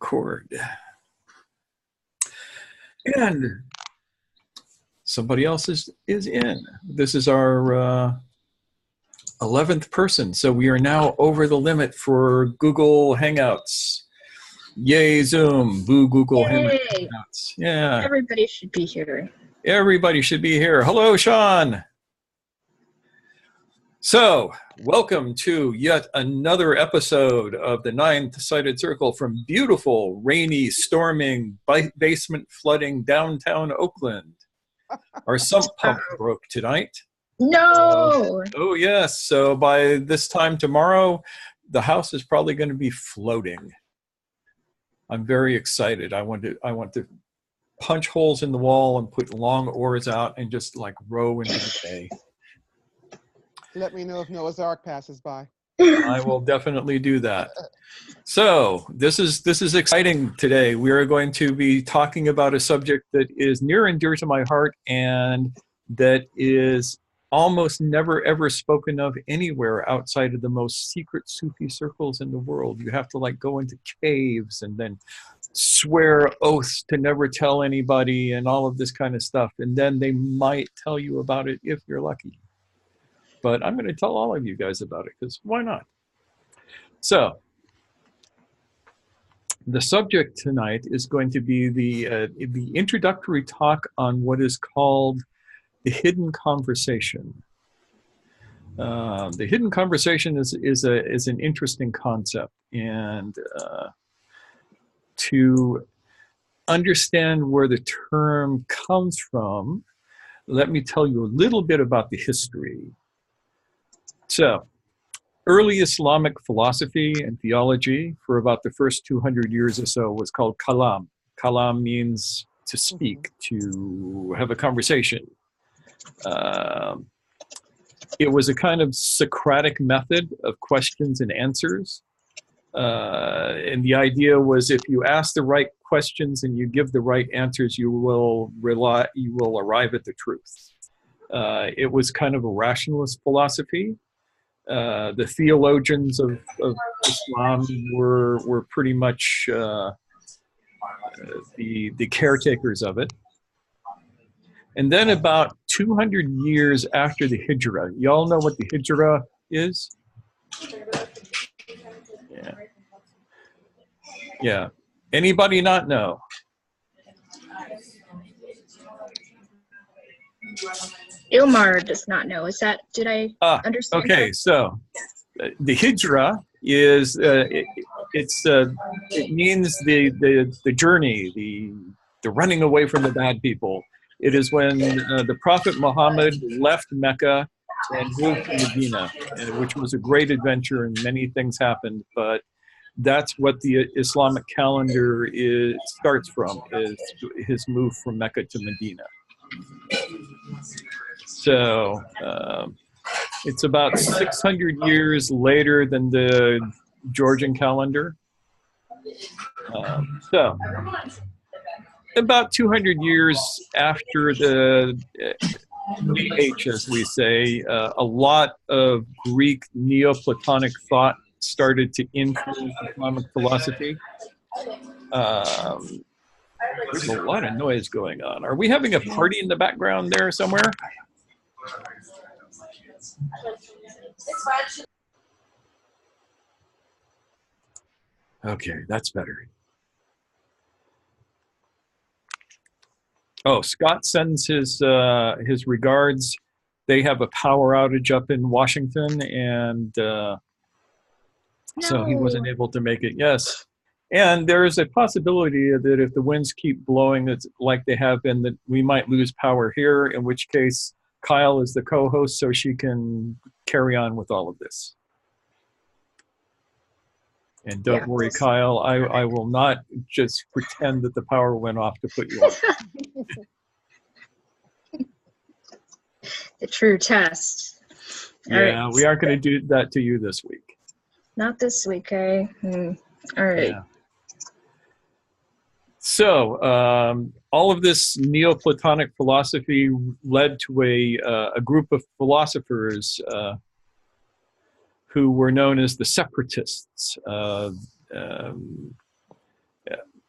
record. And somebody else is in. This is our 11th person. So we are now over the limit for Google Hangouts. Yay, Zoom. Boo, Google Hangouts. Yeah. Everybody should be here. Everybody should be here. Hello, Sean. So, welcome to yet another episode of the Ninth Sided Circle from beautiful, rainy, storming, basement flooding downtown Oakland. Our sump pump broke tonight. No! Oh, yes. So by this time tomorrow, the house is probably going to be floating. I'm very excited. I want to punch holes in the wall and put long oars out and just like row into the bay. Let me know if Noah's Ark passes by. I will definitely do that. So this is exciting today. We are going to be talking about a subject that is near and dear to my heart and that is almost never ever spoken of anywhere outside of the most secret Sufi circles in the world. You have to like go into caves and then swear oaths to never tell anybody and all of this kind of stuff. And then they might tell you about it if you're lucky. But I'm going to tell all of you guys about it because why not? So the subject tonight is going to be the introductory talk on what is called the hidden conversation. The hidden conversation is an interesting concept, and to understand where the term comes from, let me tell you a little bit about the history. So, early Islamic philosophy and theology for about the first 200 years or so was called kalam. Kalam means to speak, to have a conversation. It was a kind of Socratic method of questions and answers. And the idea was if you ask the right questions and you give the right answers, you will arrive at the truth. It was kind of a rationalist philosophy. The theologians of Islam were pretty much the caretakers of it. And then about 200 years after the Hijrah, y'all know what the Hijrah is? Yeah. Yeah. Anybody not know? Ilmar does not know. Did I understand? Okay, that? So the Hijrah is it means the journey, the running away from the bad people. It is when the Prophet Muhammad left Mecca and moved to Medina, which was a great adventure and many things happened, but that's what the Islamic calendar starts from, is his move from Mecca to Medina. So it's about 600 years later than the Georgian calendar. So about 200 years after the H, as we say, a lot of Greek Neoplatonic thought started to influence Islamic philosophy. There's a lot of noise going on. Are we having a party in the background there somewhere? Okay, that's better. Oh, Scott sends his regards. They have a power outage up in Washington, and so he wasn't able to make it. Yes. And there is a possibility that if the winds keep blowing like they have been, that we might lose power here, in which case Kyle is the co-host, so she can carry on with all of this. And don't worry, Kyle, I will not just pretend that the power went off to put you on. The true test. Yeah, we aren't going to do that to you this week. Not this week, eh? All right. Yeah. So all of this Neoplatonic philosophy led to a group of philosophers who were known as the separatists.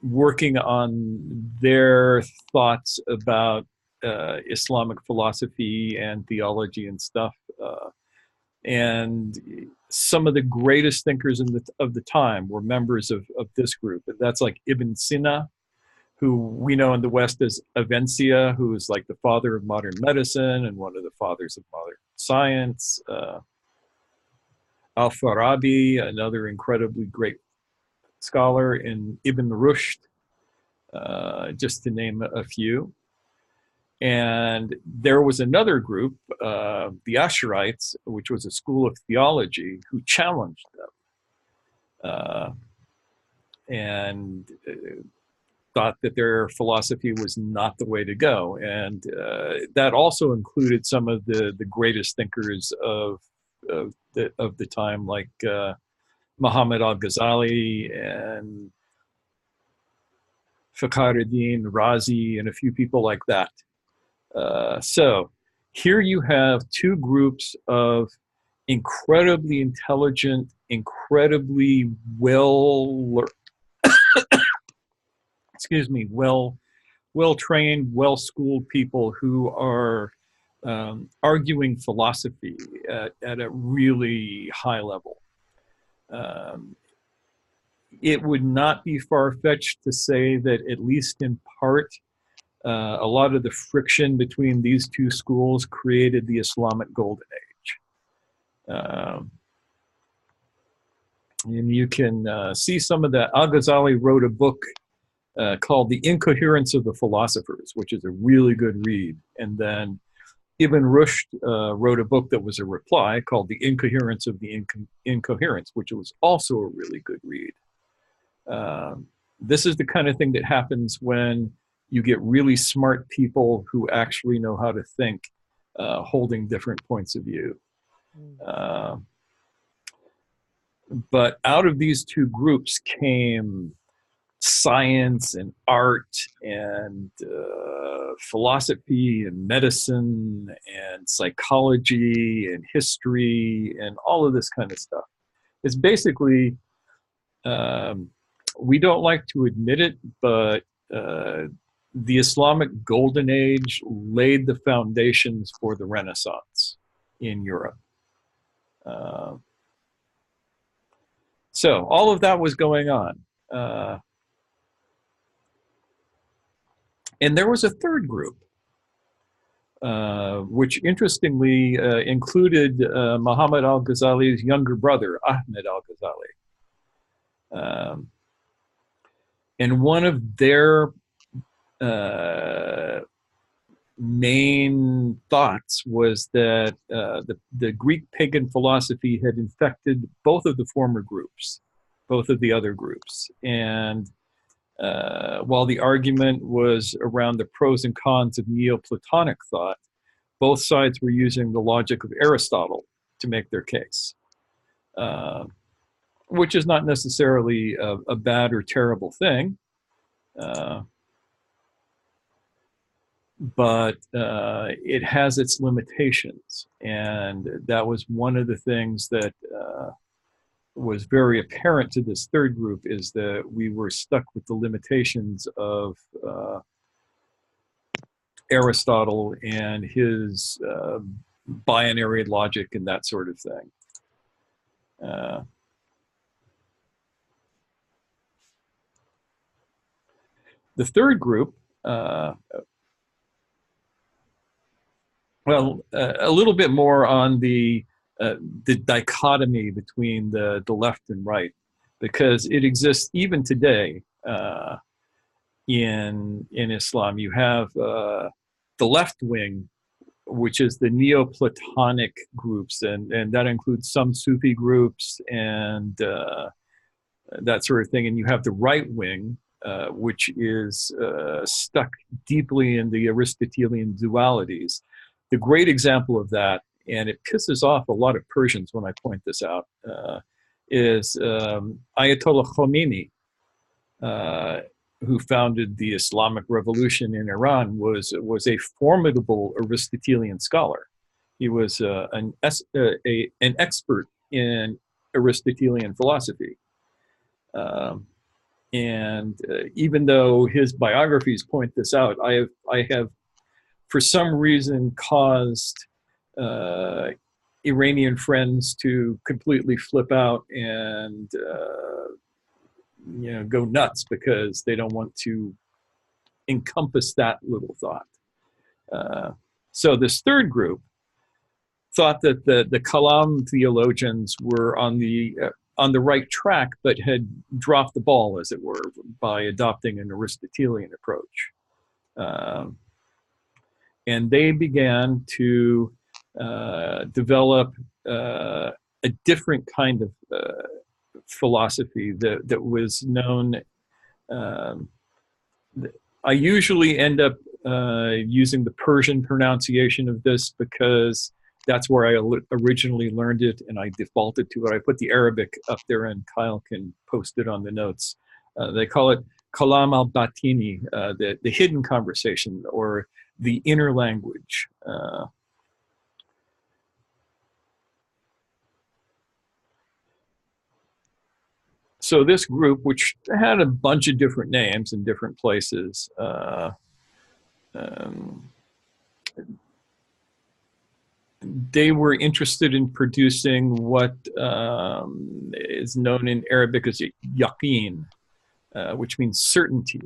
working on their thoughts about Islamic philosophy and theology and stuff. And some of the greatest thinkers of the time were members of this group. That's like Ibn Sina, who we know in the West as Avicenna, who is like the father of modern medicine and one of the fathers of modern science. Al-Farabi, another incredibly great scholar, and Ibn Rushd, just to name a few. And there was another group, the Asherites, which was a school of theology, who challenged them and thought that their philosophy was not the way to go. And that also included some of the greatest thinkers of the time, like Muhammad al-Ghazali and Fakhruddin Razi and a few people like that. So here you have two groups of incredibly intelligent, incredibly well-trained, well-schooled people who are arguing philosophy at a really high level. It would not be far-fetched to say that, at least in part, a lot of the friction between these two schools created the Islamic Golden Age. And you can see some of that. Al-Ghazali wrote a book called The Incoherence of the Philosophers, which is a really good read. And then Ibn Rushd wrote a book that was a reply called The Incoherence of the Incoherence, which was also a really good read. This is the kind of thing that happens when you get really smart people who actually know how to think, holding different points of view. But out of these two groups came science and art and philosophy and medicine and psychology and history and all of this kind of stuff. It's basically, we don't like to admit it, but the Islamic Golden Age laid the foundations for the Renaissance in Europe. So all of that was going on. And there was a third group, which interestingly included Muhammad al-Ghazali's younger brother, Ahmed al-Ghazali. And one of their main thoughts was that the Greek pagan philosophy had infected both of the former groups, both of the other groups. And while the argument was around the pros and cons of Neoplatonic thought, both sides were using the logic of Aristotle to make their case, which is not necessarily a bad or terrible thing. But it has its limitations. And that was one of the things that was very apparent to this third group, is that we were stuck with the limitations of Aristotle and his binary logic and that sort of thing. The third group, well, a little bit more on the dichotomy between the left and right, because it exists even today in Islam. You have the left wing, which is the Neoplatonic groups, and that includes some Sufi groups and that sort of thing. And you have the right wing, which is stuck deeply in the Aristotelian dualities. The great example of that, and it pisses off a lot of Persians when I point this out, is Ayatollah Khomeini, who founded the Islamic Revolution in Iran, was a formidable Aristotelian scholar. He was an expert in Aristotelian philosophy. And even though his biographies point this out, I have for some reason caused Iranian friends to completely flip out and go nuts because they don't want to encompass that little thought. So this third group thought that the Kalam theologians were on the right track, but had dropped the ball, as it were, by adopting an Aristotelian approach. And they began to develop a different kind of philosophy that was known. I usually end up using the Persian pronunciation of this because that's where I originally learned it, and I defaulted to it. I put the Arabic up there, and Kyle can post it on the notes. They call it Kalam al-Batini, the hidden conversation, or the inner language. So this group, which had a bunch of different names in different places, they were interested in producing what is known in Arabic as yaqeen, which means certainty.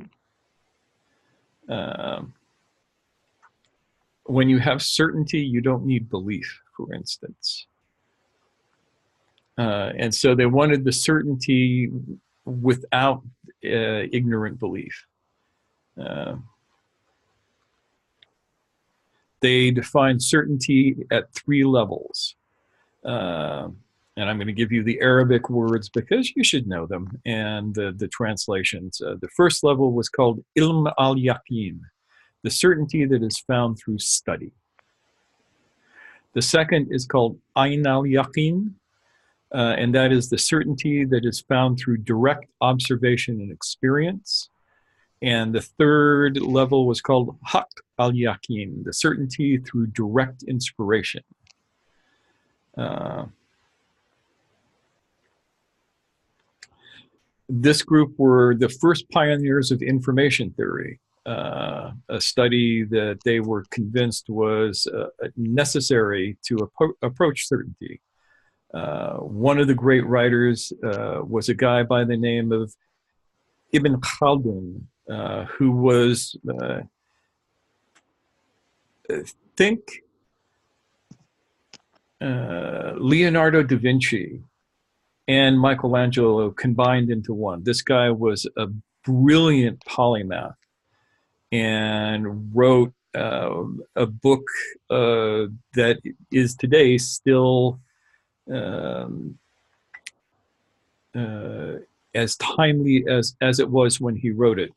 When you have certainty, you don't need belief, for instance. And so they wanted the certainty without ignorant belief. They define certainty at 3 levels. And I'm going to give you the Arabic words because you should know them, and the translations. The first level was called ilm al-yaqeen, the certainty that is found through study. The second is called ayn al-yaqeen, and that is the certainty that is found through direct observation and experience. And the third level was called haqq al-yaqeen, the certainty through direct inspiration. This group were the first pioneers of information theory, a study that they were convinced was necessary to approach certainty. One of the great writers was a guy by the name of Ibn Khaldun, who was, Leonardo da Vinci and Michelangelo combined into one. This guy was a brilliant polymath and wrote a book that is today still as timely as it was when he wrote it.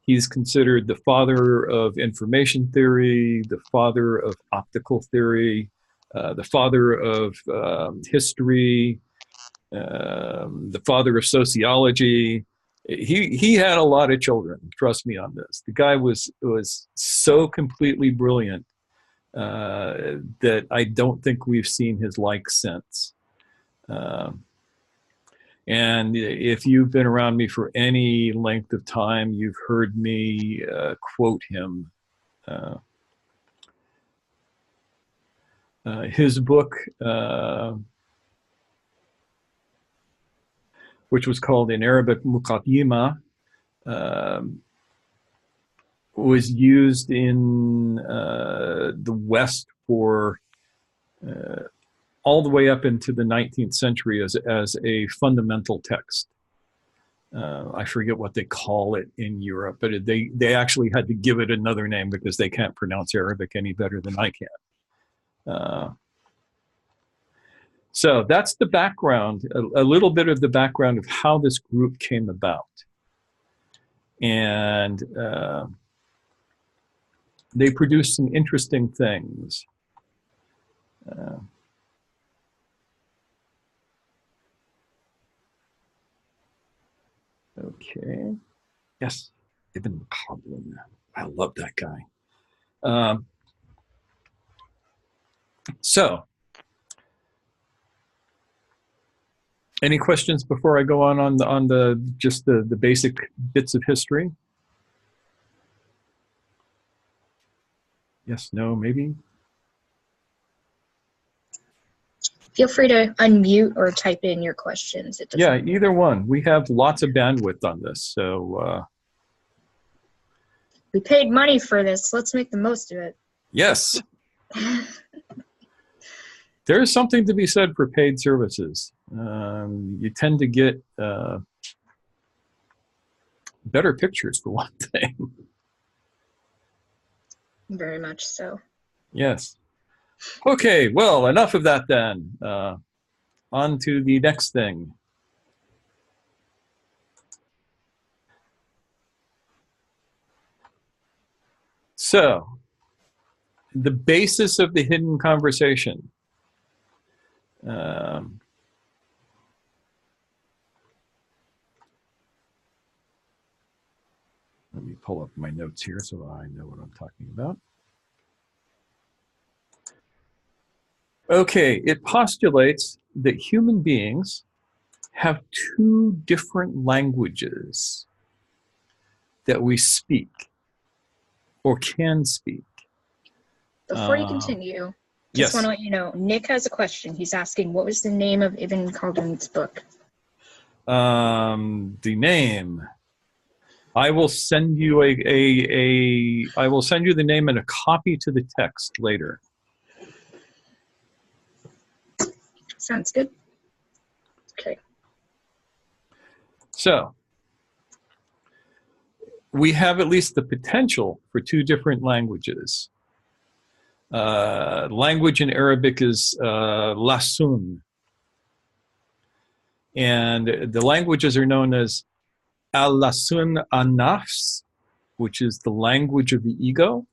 He's considered the father of information theory, the father of optical theory, the father of history, the father of sociology. He had a lot of children, trust me on this. The guy was so completely brilliant that I don't think we've seen his like since. And if you've been around me for any length of time, you've heard me quote him. His book, which was called in Arabic Muqaddimah, was used in the West for all the way up into the 19th century as a fundamental text. I forget what they call it in Europe, but they actually had to give it another name because they can't pronounce Arabic any better than I can. So that's the background, a little bit of the background of how this group came about. And they produced some interesting things. Okay. Yes, Ibn Khaldun. I love that guy. So Any questions before I go on the just the basic bits of history? Yes, no, maybe? Feel free to unmute or type in your questions. It doesn't. Yeah, either one. We have lots of bandwidth on this, so We paid money for this. Let's make the most of it. yes. There is something to be said for paid services. You tend to get better pictures, for one thing. Very much so. Yes. Okay, well, enough of that then. On to the next thing. So, the basis of the hidden conversation. Let me pull up my notes here so I know what I'm talking about. Okay, it postulates that human beings have two different languages that we speak or can speak. Before you continue, just yes. want to let you know, Nick has a question. He's asking, what was the name of Ibn Khaldun's book? The name. I will send you I will send you the name and a copy to the text later. Sounds good. Okay. So, we have at least the potential for two different languages. Language in Arabic is Lasun. And the languages are known as Al-Lasun An-Nafs, which is the language of the ego,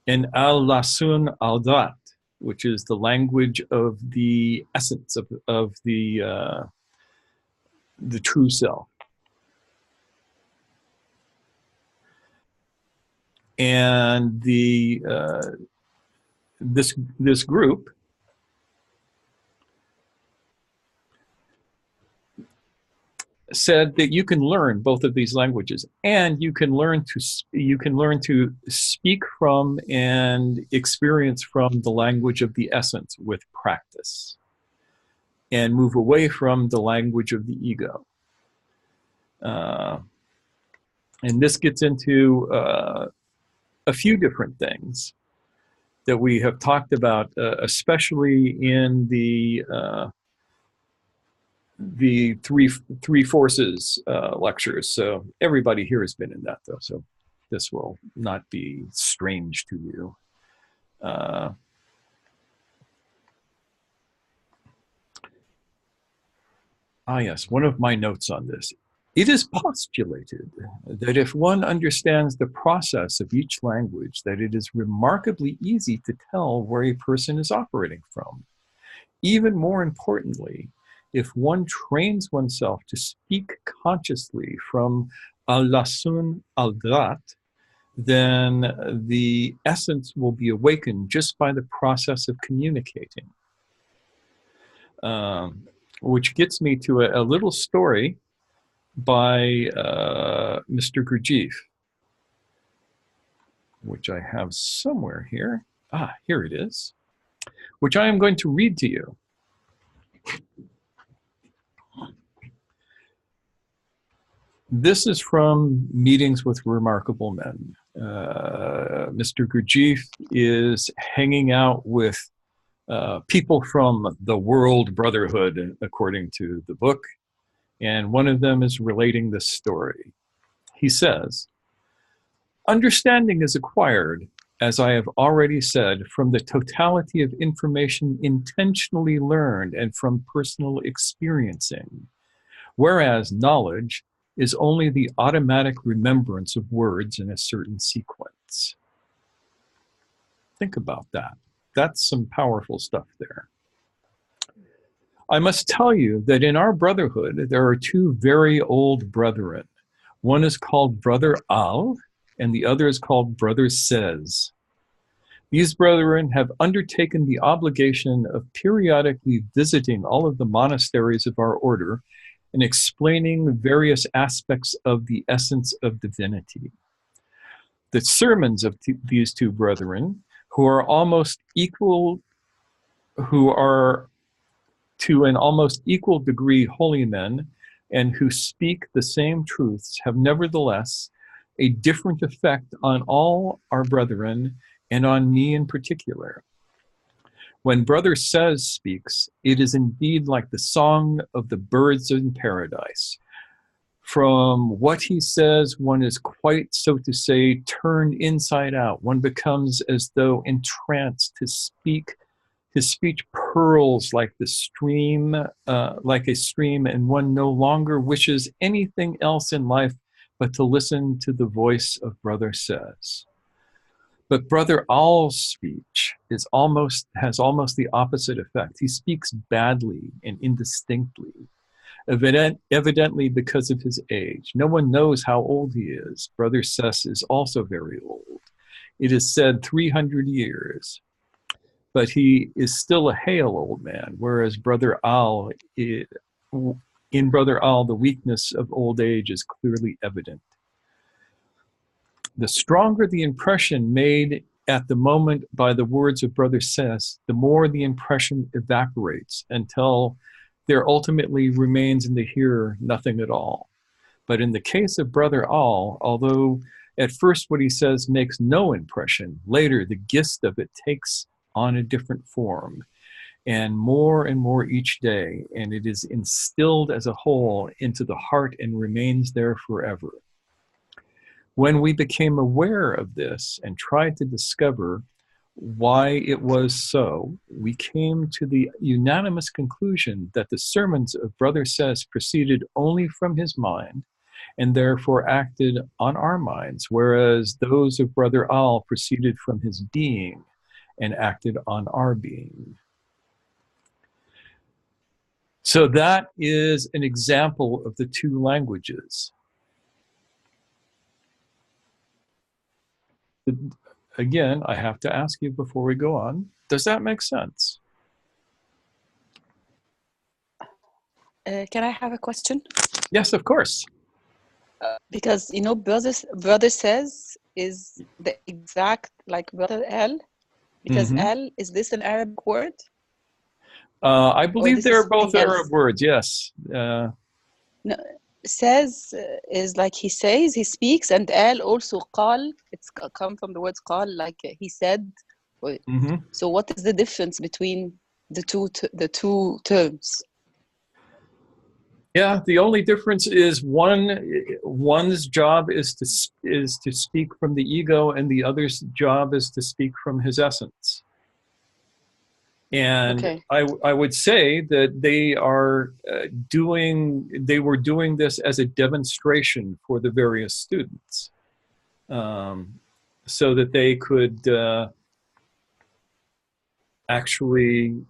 and Al-Lasun Al-Dat, which is the language of the essence of the true self. And this group said that you can learn both of these languages, and you can learn to speak from and experience from the language of the essence with practice, and move away from the language of the ego. And this gets into a few different things that we have talked about, especially in the three forces lectures. So everybody here has been in that, though, so this will not be strange to you. Yes, one of my notes on this. It is postulated that if one understands the process of each language, that it is remarkably easy to tell where a person is operating from. Even more importantly, if one trains oneself to speak consciously from al-lasun al-dat, then the essence will be awakened just by the process of communicating. Which gets me to a little story by Mr. Gurdjieff, which I have somewhere here. Here it is, which I am going to read to you. This is from Meetings with Remarkable Men. Mr. Gurdjieff is hanging out with people from the World Brotherhood, according to the book, and one of them is relating this story. He says, "Understanding is acquired, as I have already said, from the totality of information intentionally learned and from personal experiencing, whereas knowledge is only the automatic remembrance of words in a certain sequence." Think about that. That's some powerful stuff there. I must tell you that in our brotherhood, there are two very old brethren. One is called Brother Al, and the other is called Brother Says. These brethren have undertaken the obligation of periodically visiting all of the monasteries of our order and explaining various aspects of the essence of divinity. The sermons of these two brethren, who are to an almost equal degree holy men, and who speak the same truths, have nevertheless a different effect on all our brethren and on me in particular. When Brother Says speaks, it is indeed like the song of the birds in paradise. From what he says, one is quite, so to say, turned inside out. One becomes as though entranced to speak. His speech purls like the stream, like a stream, and one no longer wishes anything else in life but to listen to the voice of Brother Says. But Brother Al's speech has almost the opposite effect. He speaks badly and indistinctly, evidently because of his age. No one knows how old he is. Brother Says is also very old. It is said 300 years. But he is still a hale old man, whereas in Brother Al, the weakness of old age is clearly evident. The stronger the impression made at the moment by the words of Brother Says, the more the impression evaporates until there ultimately remains in the hearer nothing at all. But in the case of Brother Al, although at first what he says makes no impression, later the gist of it takes on a different form, and more each day, and it is instilled as a whole into the heart and remains there forever. When we became aware of this and tried to discover why it was so, we came to the unanimous conclusion that the sermons of Brother Says proceeded only from his mind and therefore acted on our minds, whereas those of Brother Al proceeded from his being and acted on our being. So that is an example of the two languages. Again, I have to ask you before we go on, does that make sense? Can I have a question? Yes, of course. Because, you know, brother Says is the exact like Brother L, because L, is this an Arabic word? I believe they're both Arab words, yes. No, Says is like he says, he speaks, and Al also qal, it's come from the words qal, like he said. So what is the difference between the two terms? Yeah, the only difference is one's job is to speak from the ego, and the other's job is to speak from his essence. And okay. I would say that they were doing this as a demonstration for the various students, so that they could actually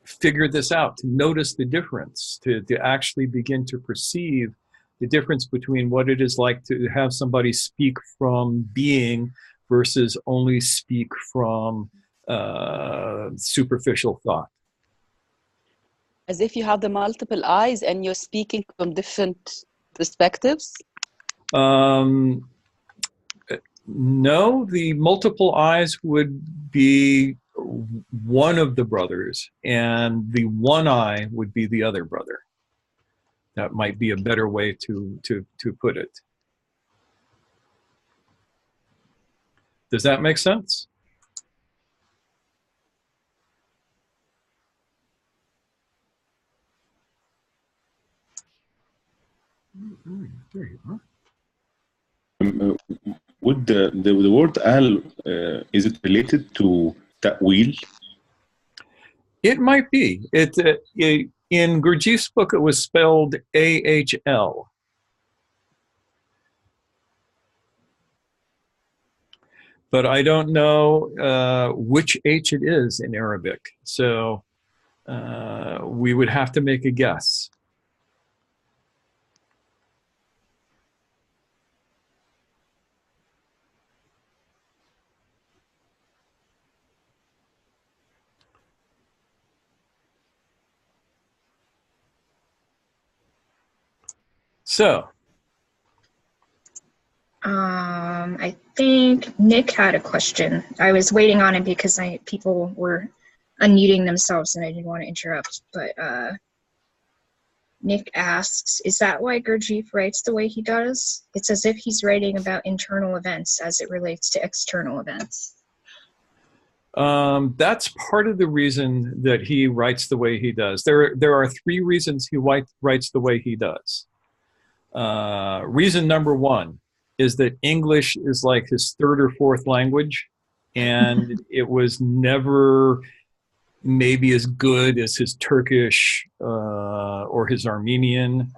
figure this out, to notice the difference, to actually begin to perceive the difference between what it is like to have somebody speak from being versus only speak from superficial thought. As if you have the multiple eyes and you're speaking from different perspectives? No, the multiple eyes would be one of the brothers, and the one eye would be the other brother. That might be a better way to put it. Does that make sense? There you are. Would the word al, is it related to ta'wil? It might be. In Gurdjieff's book, it was spelled A-H-L. But I don't know which H it is in Arabic. So we would have to make a guess. So, I think Nick had a question. I was waiting on him because people were unmuting themselves and I didn't want to interrupt. But Nick asks, is that why Gurdjieff writes the way he does? It's as if he's writing about internal events as it relates to external events. that's part of the reason that he writes the way he does. There are three reasons he writes the way he does. Reason number one is that English is like his third or fourth language, and it was never maybe as good as his Turkish or his Armenian.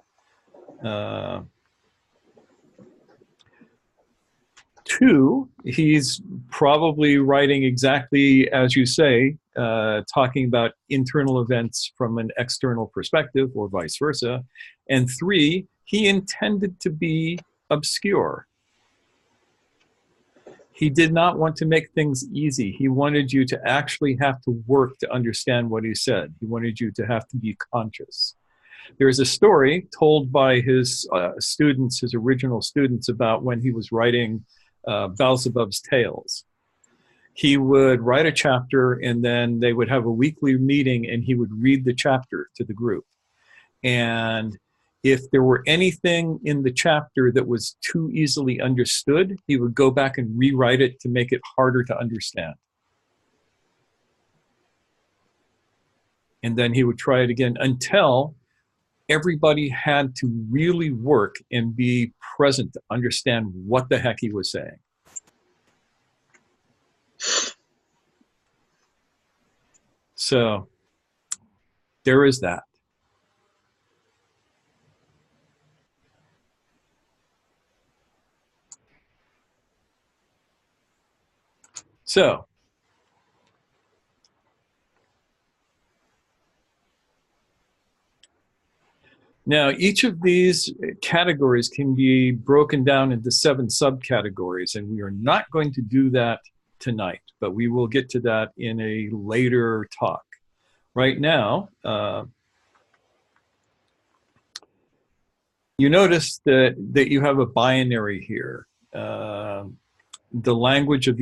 Two, he's probably writing exactly as you say, talking about internal events from an external perspective or vice versa. And three, he intended to be obscure. He did not want to make things easy. He wanted you to actually have to work to understand what he said. He wanted you to have to be conscious. There's a story told by his students, his original students, about when he was writing Beelzebub's Tales. He would write a chapter and then they would have a weekly meeting and he would read the chapter to the group. And if there were anything in the chapter that was too easily understood, he would go back and rewrite it to make it harder to understand. And then he would try it again until everybody had to really work and be present to understand what the heck he was saying. So there is that. So, now each of these categories can be broken down into 7 subcategories, and we are not going to do that tonight, but we will get to that in a later talk. Right now, you notice that you have a binary here. The language of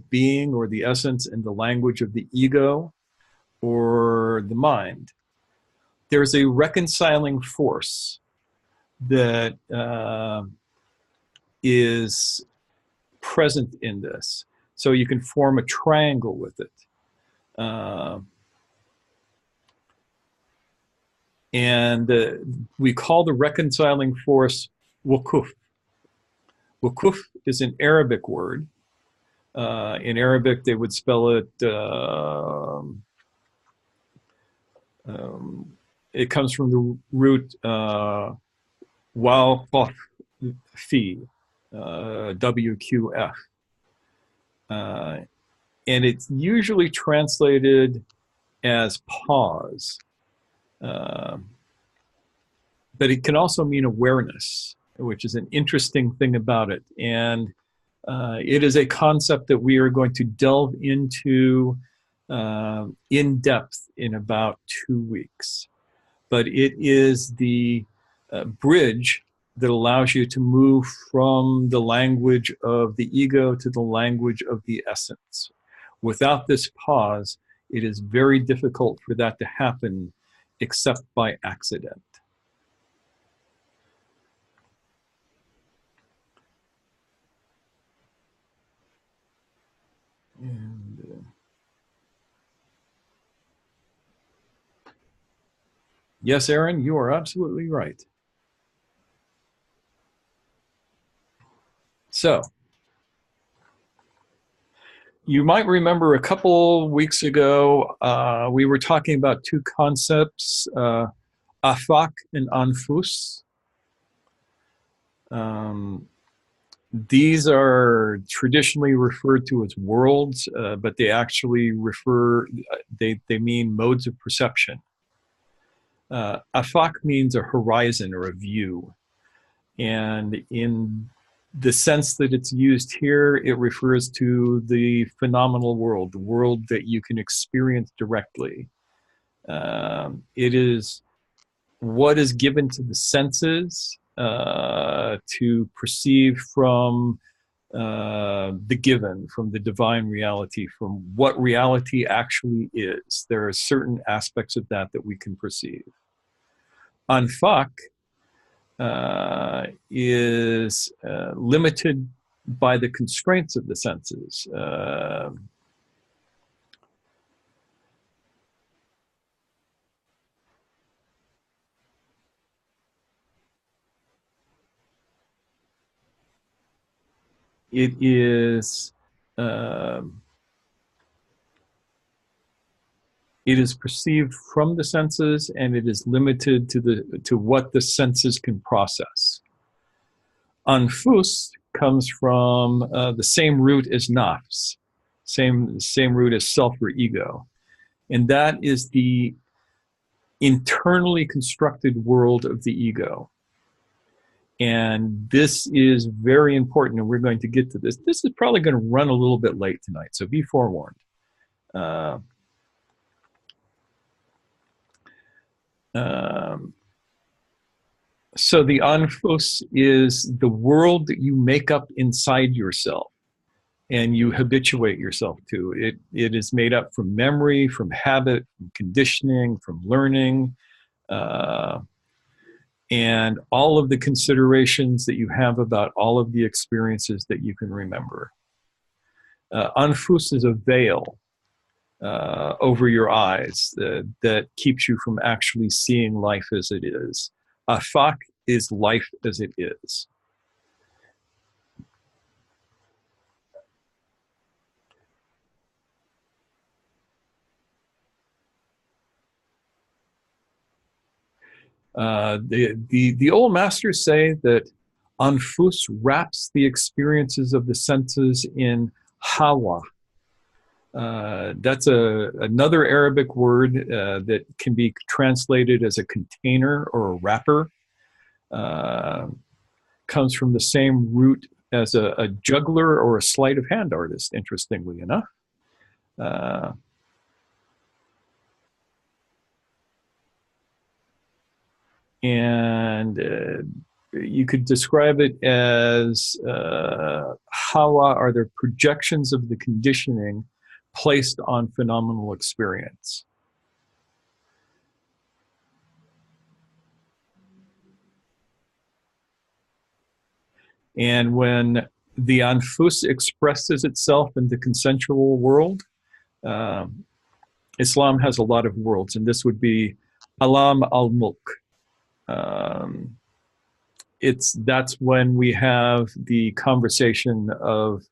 being or the essence and the language of the ego or the mind. There's a reconciling force that is present in this. So you can form a triangle with it. And we call the reconciling force wukuf. Wukuf is an Arabic word. In Arabic, they would spell it, it comes from the root waqf fi, WQF. And it's usually translated as pause. But it can also mean awareness, which is an interesting thing about it. And it is a concept that we are going to delve into in depth in about 2 weeks. But it is the bridge that allows you to move from the language of the ego to the language of the essence. Without this pause, it is very difficult for that to happen except by accident. And, yes, Aaron, you are absolutely right. So, you might remember a couple weeks ago, we were talking about 2 concepts, afak and anfus. These are traditionally referred to as worlds, but they actually they mean modes of perception. Afak means a horizon or a view. And in the sense that it's used here, it refers to the phenomenal world, the world that you can experience directly. It is what is given to the senses to perceive from the given, from the divine reality, from what reality actually is. There are certain aspects of that we can perceive. Anfak is limited by the constraints of the senses. It is perceived from the senses, and it is limited to what the senses can process. Anfus comes from the same root as nafs, same root as self or ego, and that is the internally constructed world of the ego. And this is very important, and we're going to get to this. This is probably going to run a little bit late tonight, so be forewarned. So the anfus is the world that you make up inside yourself and you habituate yourself to. It is made up from memory, from habit, from conditioning, from learning, and all of the considerations that you have about all of the experiences that you can remember. Anfus is a veil over your eyes that keeps you from actually seeing life as it is. Afak is life as it is. The old masters say that Anfus wraps the experiences of the senses in hawa. That's another Arabic word that can be translated as a container or a wrapper. Comes from the same root as a juggler or a sleight of hand artist, interestingly enough. And you could describe it as hawa are the projections of the conditioning placed on phenomenal experience. And when the anfus expresses itself in the consensual world, Islam has a lot of worlds, and this would be alam al-mulk. That's when we have the conversation of,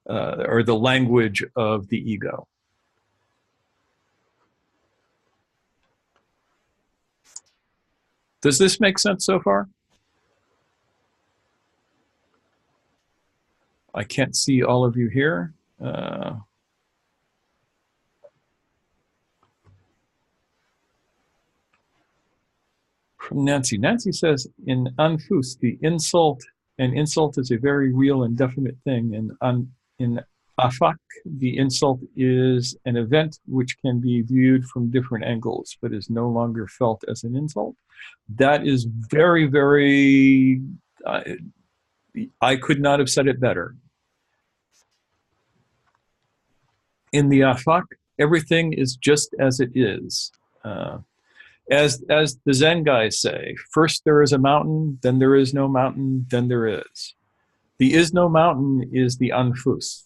or the language of the ego. Does this make sense so far? I can't see all of you here. From Nancy. Nancy says, in anfus, the insult, and insult is a very real and definite thing. And in afak, the insult is an event which can be viewed from different angles, but is no longer felt as an insult. That is very, very, I could not have said it better. In the afak, everything is just as it is. As the Zen guys say, first there is a mountain, then there is no mountain, then there is. The is no mountain is the anfus.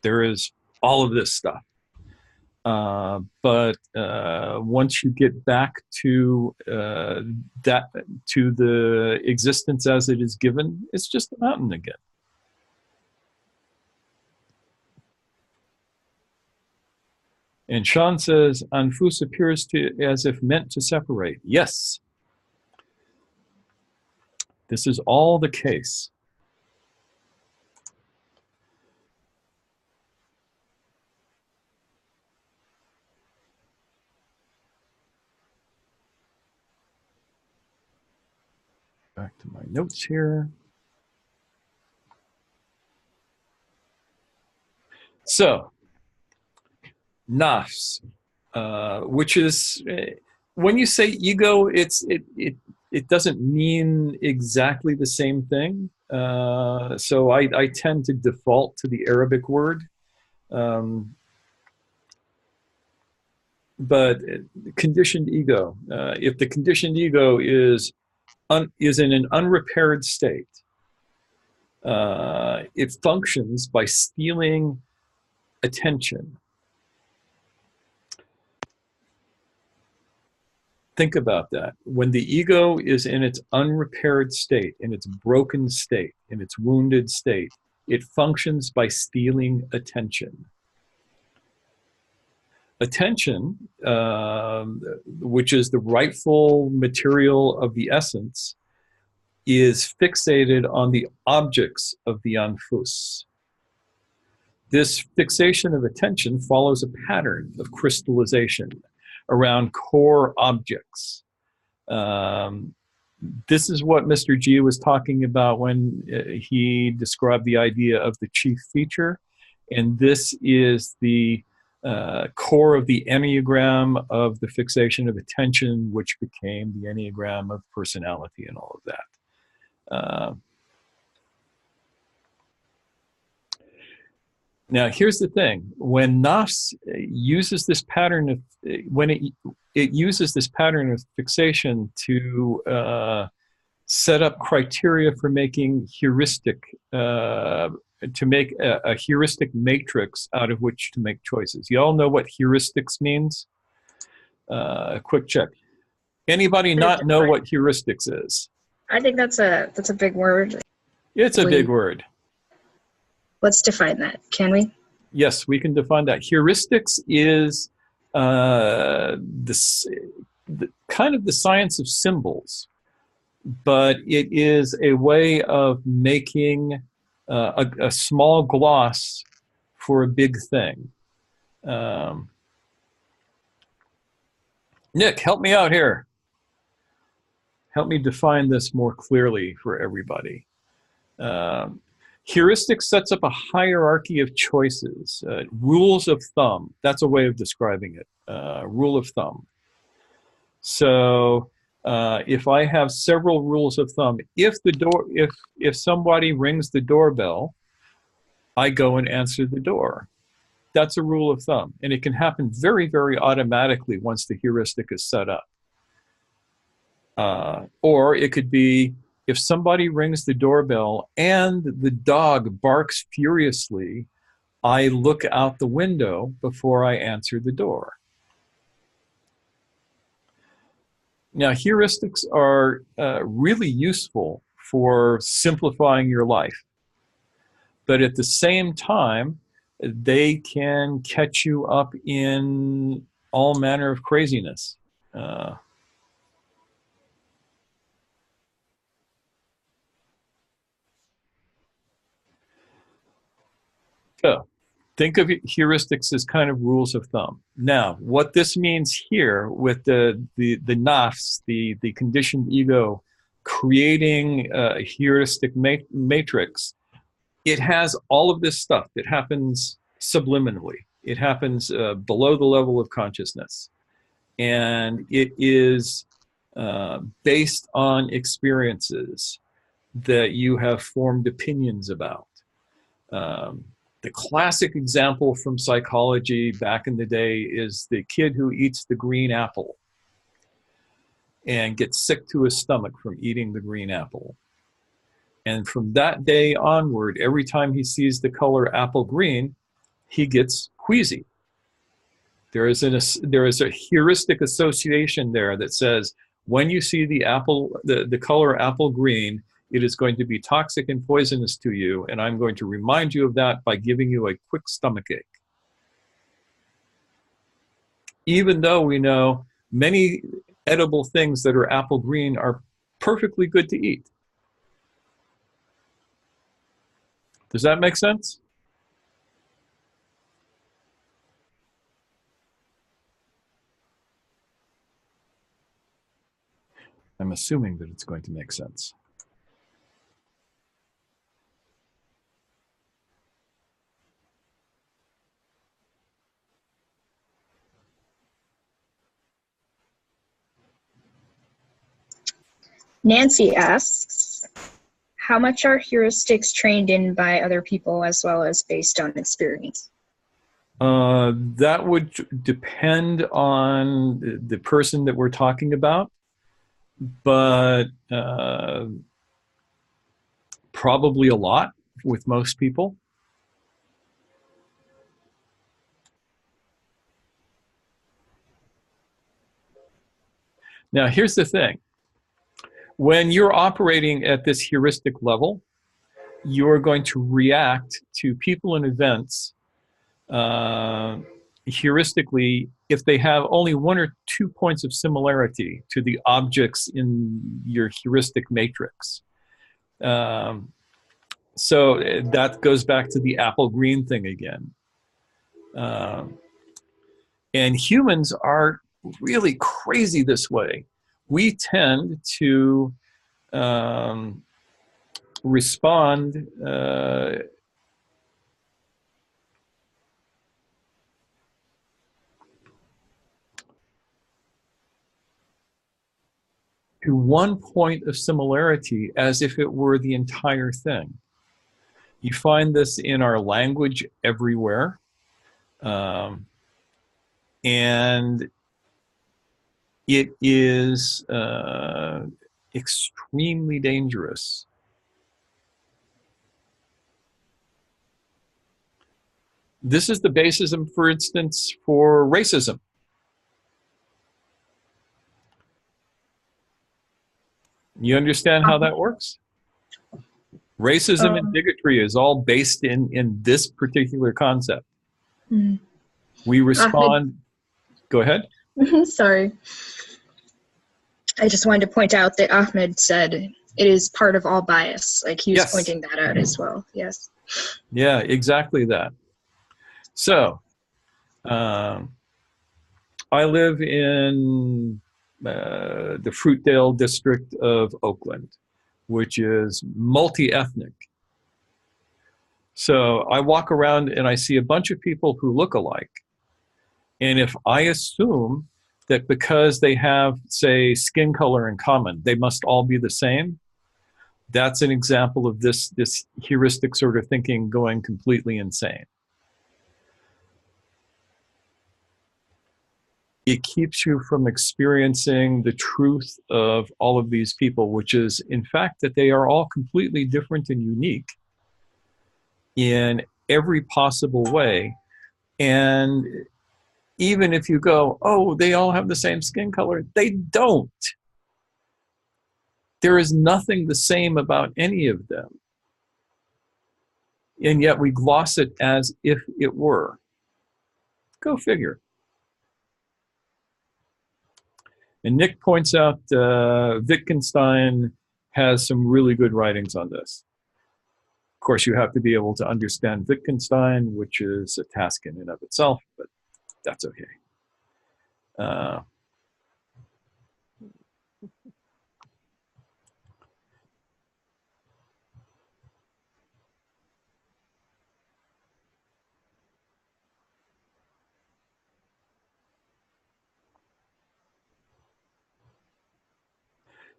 There is all of this stuff. But once you get back to to the existence as it is given, it's just a mountain again. And Sean says, anfus appears as if meant to separate. Yes. This is all the case. Back to my notes here. So, nafs, which is when you say ego, it doesn't mean exactly the same thing. So I tend to default to the Arabic word. But conditioned ego, if the conditioned ego is in an unrepaired state, it functions by stealing attention. Think about that. When the ego is in its unrepaired state, in its broken state, in its wounded state, it functions by stealing attention. Attention, which is the rightful material of the essence, is fixated on the objects of the anfus. This fixation of attention follows a pattern of crystallization around core objects. This is what Mr. G was talking about when he described the idea of the chief feature. And this is the core of the Enneagram of the fixation of attention, which became the Enneagram of personality and all of that. Now, here's the thing. When nafs uses this pattern of, when it uses this pattern of fixation to set up criteria for making heuristic, to make a heuristic matrix out of which to make choices. You all know what heuristics means? A quick check. Anybody not know what heuristics is? I think that's a big word. It's a big word. Let's define that, can we? Yes, we can define that. Heuristics is kind of the science of symbols, but it is a way of making a small gloss for a big thing. Nick, help me out here. Help me define this more clearly for everybody. Heuristic sets up a hierarchy of choices, rules of thumb. That's a way of describing it, rule of thumb. So if I have several rules of thumb, if somebody rings the doorbell, I go and answer the door. That's a rule of thumb. And it can happen very, very automatically once the heuristic is set up. Or it could be, if somebody rings the doorbell and the dog barks furiously, I look out the window before I answer the door. Now, heuristics are really useful for simplifying your life. But at the same time, they can catch you up in all manner of craziness. So think of heuristics as kind of rules of thumb. Now, what this means here with the nafs, the conditioned ego, creating a heuristic matrix, it has all of this stuff that happens subliminally. It happens below the level of consciousness. And it is based on experiences that you have formed opinions about. The classic example from psychology back in the day is the kid who eats the green apple and gets sick to his stomach from eating the green apple. And from that day onward, every time he sees the color apple green, he gets queasy. There is a heuristic association there that says, when you see the color apple green, it is going to be toxic and poisonous to you, and I'm going to remind you of that by giving you a quick stomachache. Even though we know many edible things that are apple green are perfectly good to eat. Does that make sense? I'm assuming that it's going to make sense. Nancy asks, how much are heuristics trained in by other people as well as based on experience? That would depend on the person that we're talking about, but probably a lot with most people. Now, here's the thing. When you're operating at this heuristic level, you're going to react to people and events heuristically if they have only 1 or 2 points of similarity to the objects in your heuristic matrix. So that goes back to the apple green thing again. And humans are really crazy this way. We tend to respond to 1 point of similarity as if it were the entire thing. You find this in our language everywhere. And it is extremely dangerous. This is the basis, for instance, for racism. You understand how that works? Racism and bigotry is all based in this particular concept. Mm. We respond. Go ahead. Sorry. I just wanted to point out that Ahmed said it is part of all bias. Like he was pointing that out as well. Yes. Yeah, exactly that. So, I live in the Fruitdale district of Oakland, which is multi-ethnic. So I walk around and I see a bunch of people who look alike. And if I assume that because they have, say, skin color in common, they must all be the same, that's an example of this heuristic sort of thinking going completely insane. It keeps you from experiencing the truth of all of these people, which is, in fact, that they are all completely different and unique in every possible way. And even if you go, oh, they all have the same skin color, they don't. There is nothing the same about any of them. And yet we gloss it as if it were. Go figure. And Nick points out Wittgenstein has some really good writings on this. Of course, you have to be able to understand Wittgenstein, which is a task in and of itself, but that's okay.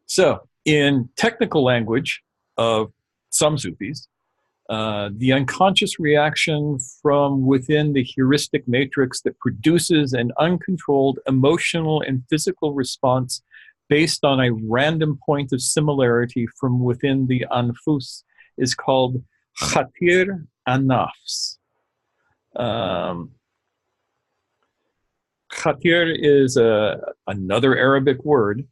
So, in technical language of some Sufis, the unconscious reaction from within the heuristic matrix that produces an uncontrolled emotional and physical response based on a random point of similarity from within the anfus is called khatir an-nafs. Khatir is another Arabic word.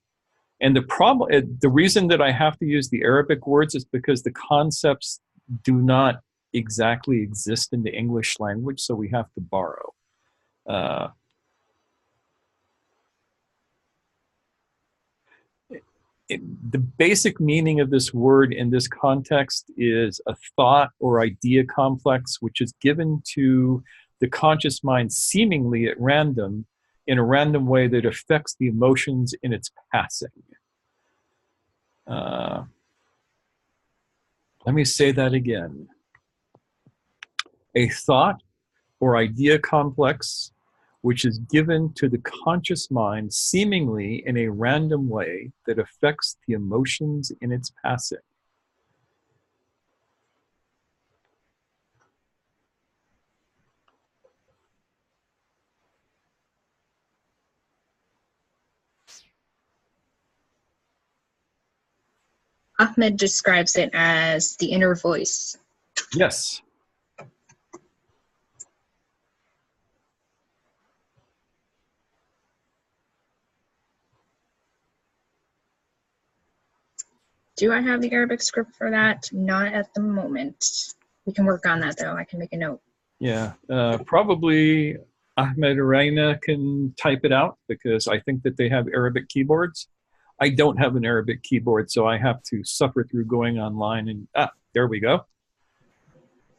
And the reason that I have to use the Arabic words is because the concepts do not exactly exist in the English language, so we have to borrow. The basic meaning of this word in this context is a thought or idea complex which is given to the conscious mind seemingly at random, in a random way that affects the emotions in its passing. Let me say that again. A thought or idea complex which is given to the conscious mind seemingly in a random way that affects the emotions in its passing. Ahmed describes it as the inner voice. Yes. Do I have the Arabic script for that? Not at the moment. We can work on that though. I can make a note. Yeah, probably Ahmed or Raina can type it out because I think that they have Arabic keyboards. I don't have an Arabic keyboard, so I have to suffer through going online and, there we go.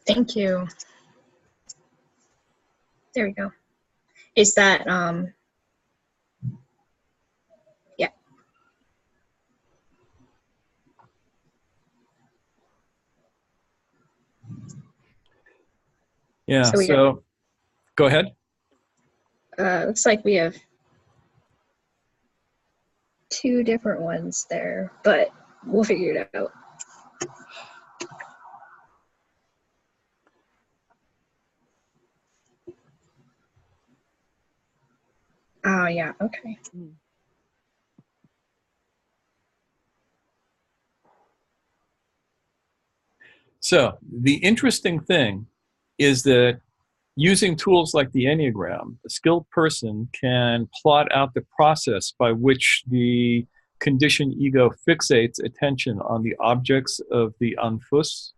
Thank you. There we go. Is that, yeah. Yeah, so go ahead. Looks like we have 2 different ones there, but we'll figure it out. Oh, yeah, okay. So the interesting thing is that using tools like the Enneagram, a skilled person can plot out the process by which the conditioned ego fixates attention on the objects of the anfus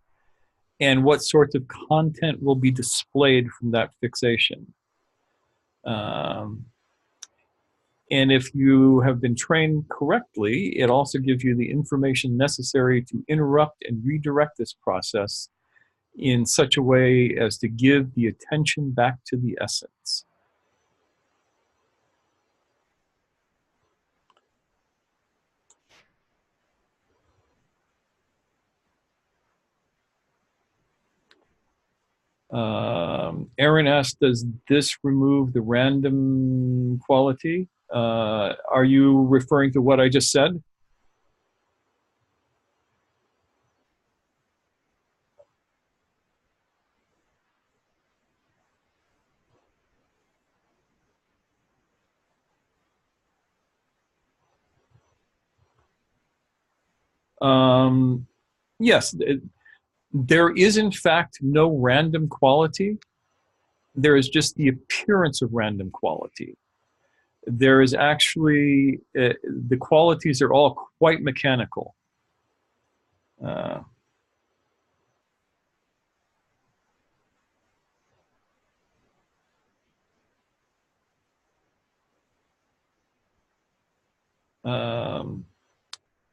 and what sorts of content will be displayed from that fixation. And if you have been trained correctly, it also gives you the information necessary to interrupt and redirect this process in such a way as to give the attention back to the essence. Aaron asked, does this remove the random quality? Are you referring to what I just said? Yes, there is in fact no random quality. There is just the appearance of random quality. There is actually, the qualities are all quite mechanical.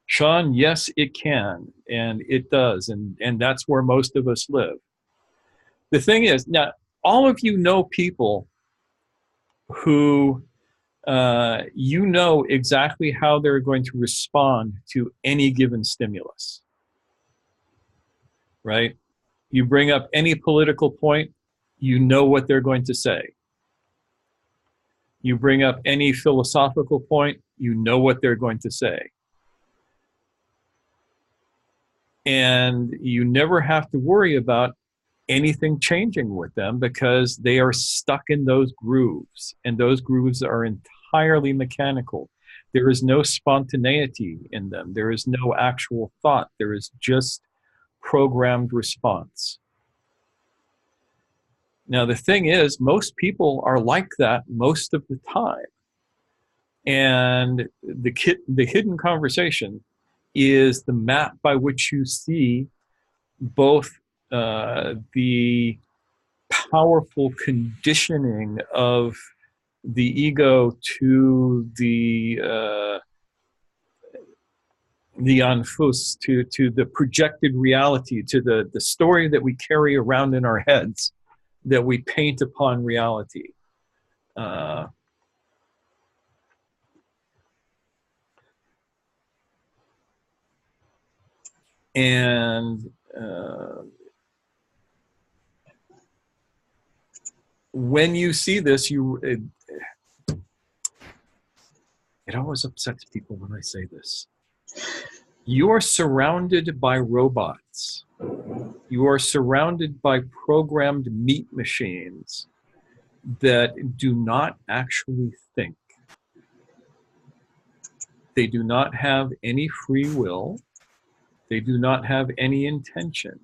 Sean, yes, it can, and it does, and that's where most of us live. The thing is, now, all of you know people who you know exactly how they're going to respond to any given stimulus, right? You bring up any political point, you know what they're going to say. You bring up any philosophical point, you know what they're going to say. And you never have to worry about anything changing with them because they are stuck in those grooves, and those grooves are entirely mechanical. There is no spontaneity in them. There is no actual thought. There is just programmed response. Now, the thing is, most people are like that most of the time. And the hidden conversation is the map by which you see both the powerful conditioning of the ego to the anfus, to the projected reality, to the story that we carry around in our heads, that we paint upon reality. And when you see this, It always upsets people when I say this. You are surrounded by robots. You are surrounded by programmed meat machines that do not actually think. They do not have any free will. They do not have any intention.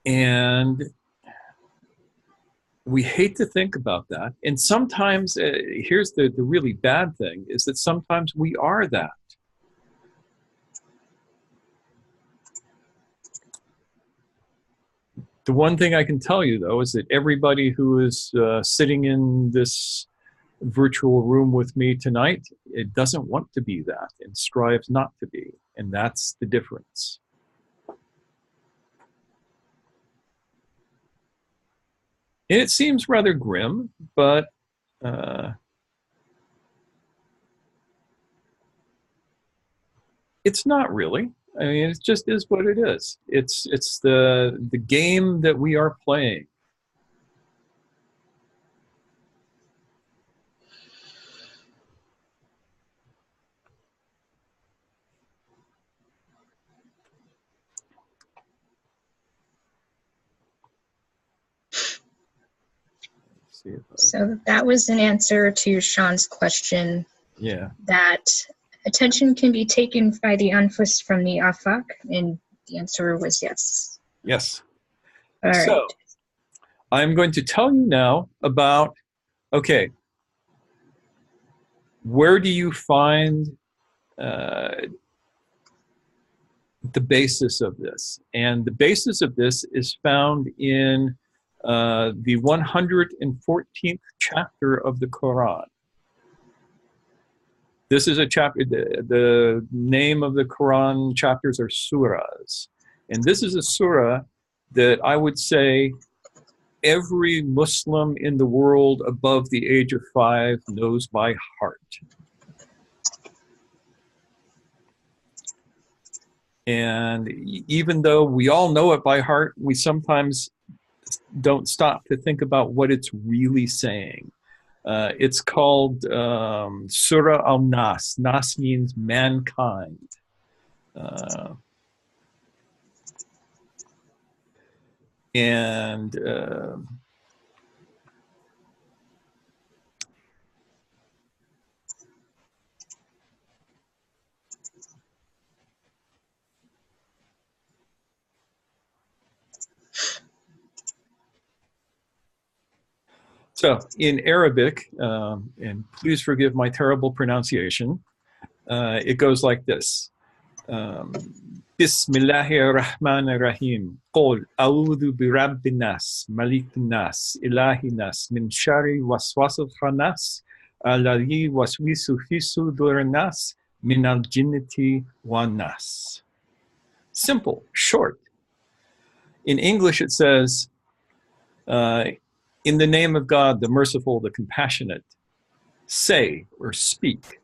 And we hate to think about that. And sometimes, here's the really bad thing, is that sometimes we are that. The one thing I can tell you, though, is that everybody who is sitting in this virtual room with me tonight, it doesn't want to be that and strives not to be. And that's the difference. And it seems rather grim, but it's not really. I mean, it just is what it is. It's the game that we are playing. So that was an answer to Sean's question. Yeah. That attention can be taken by the anfus from the afak, and the answer was yes. Yes. All right. So I'm going to tell you now about, okay, where do you find the basis of this? And the basis of this is found in the 114th chapter of the Quran. This is a chapter, the name of the Quran chapters are surahs. And this is a surah that I would say every Muslim in the world above the age of 5 knows by heart. And even though we all know it by heart, we sometimes don't stop to think about what it's really saying. It's called Surah al-Nas. Nas means mankind. So in Arabic, and please forgive my terrible pronunciation, it goes like this. Bismillahirrahmanirrahim. Qul a'udhu bi rabbin nas, malikin nas, ilahin nas, min shari waswasil khannas, alladhi waswisu fi sudurin nas, min al-jinnati wan nas. Simple, short. In English it says, in the name of God, the merciful, the compassionate, say or speak,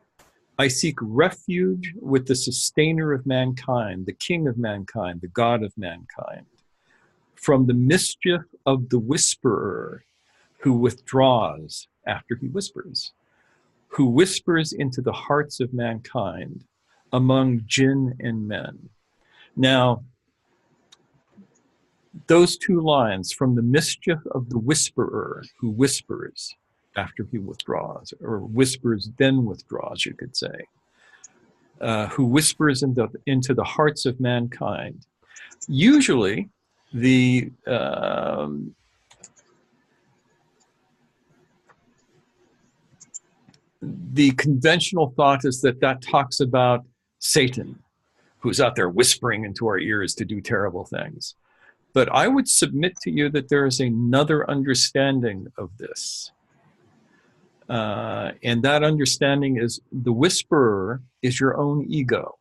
I seek refuge with the sustainer of mankind, the king of mankind, the God of mankind, from the mischief of the whisperer who withdraws after he whispers, who whispers into the hearts of mankind among jinn and men. Now, those two lines, from the mischief of the whisperer who whispers after he withdraws, or whispers then withdraws, you could say, who whispers into the hearts of mankind. Usually, the conventional thought is that that talks about Satan, who's out there whispering into our ears to do terrible things. But I would submit to you that there is another understanding of this. And that understanding is the whisperer is your own ego.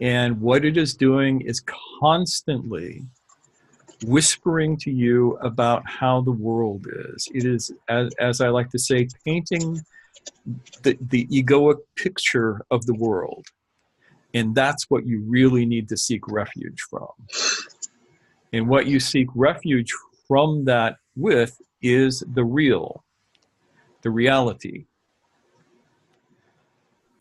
And what it is doing is constantly whispering to you about how the world is. It is, as I like to say, painting the egoic picture of the world. And that's what you really need to seek refuge from. And what you seek refuge from that with is the real, the reality.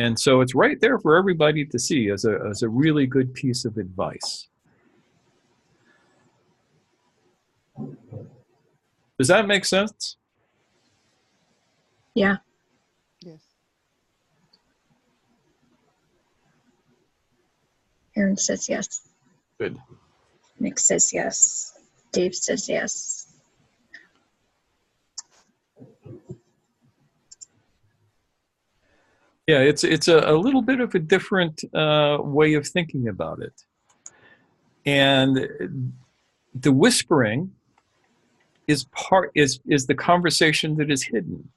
And so it's right there for everybody to see as a really good piece of advice. Does that make sense? Yeah. Yes. Aaron says yes. Good. Nick says yes. Dave says yes. Yeah, it's a little bit of a different way of thinking about it. And the whispering is the conversation that is hidden.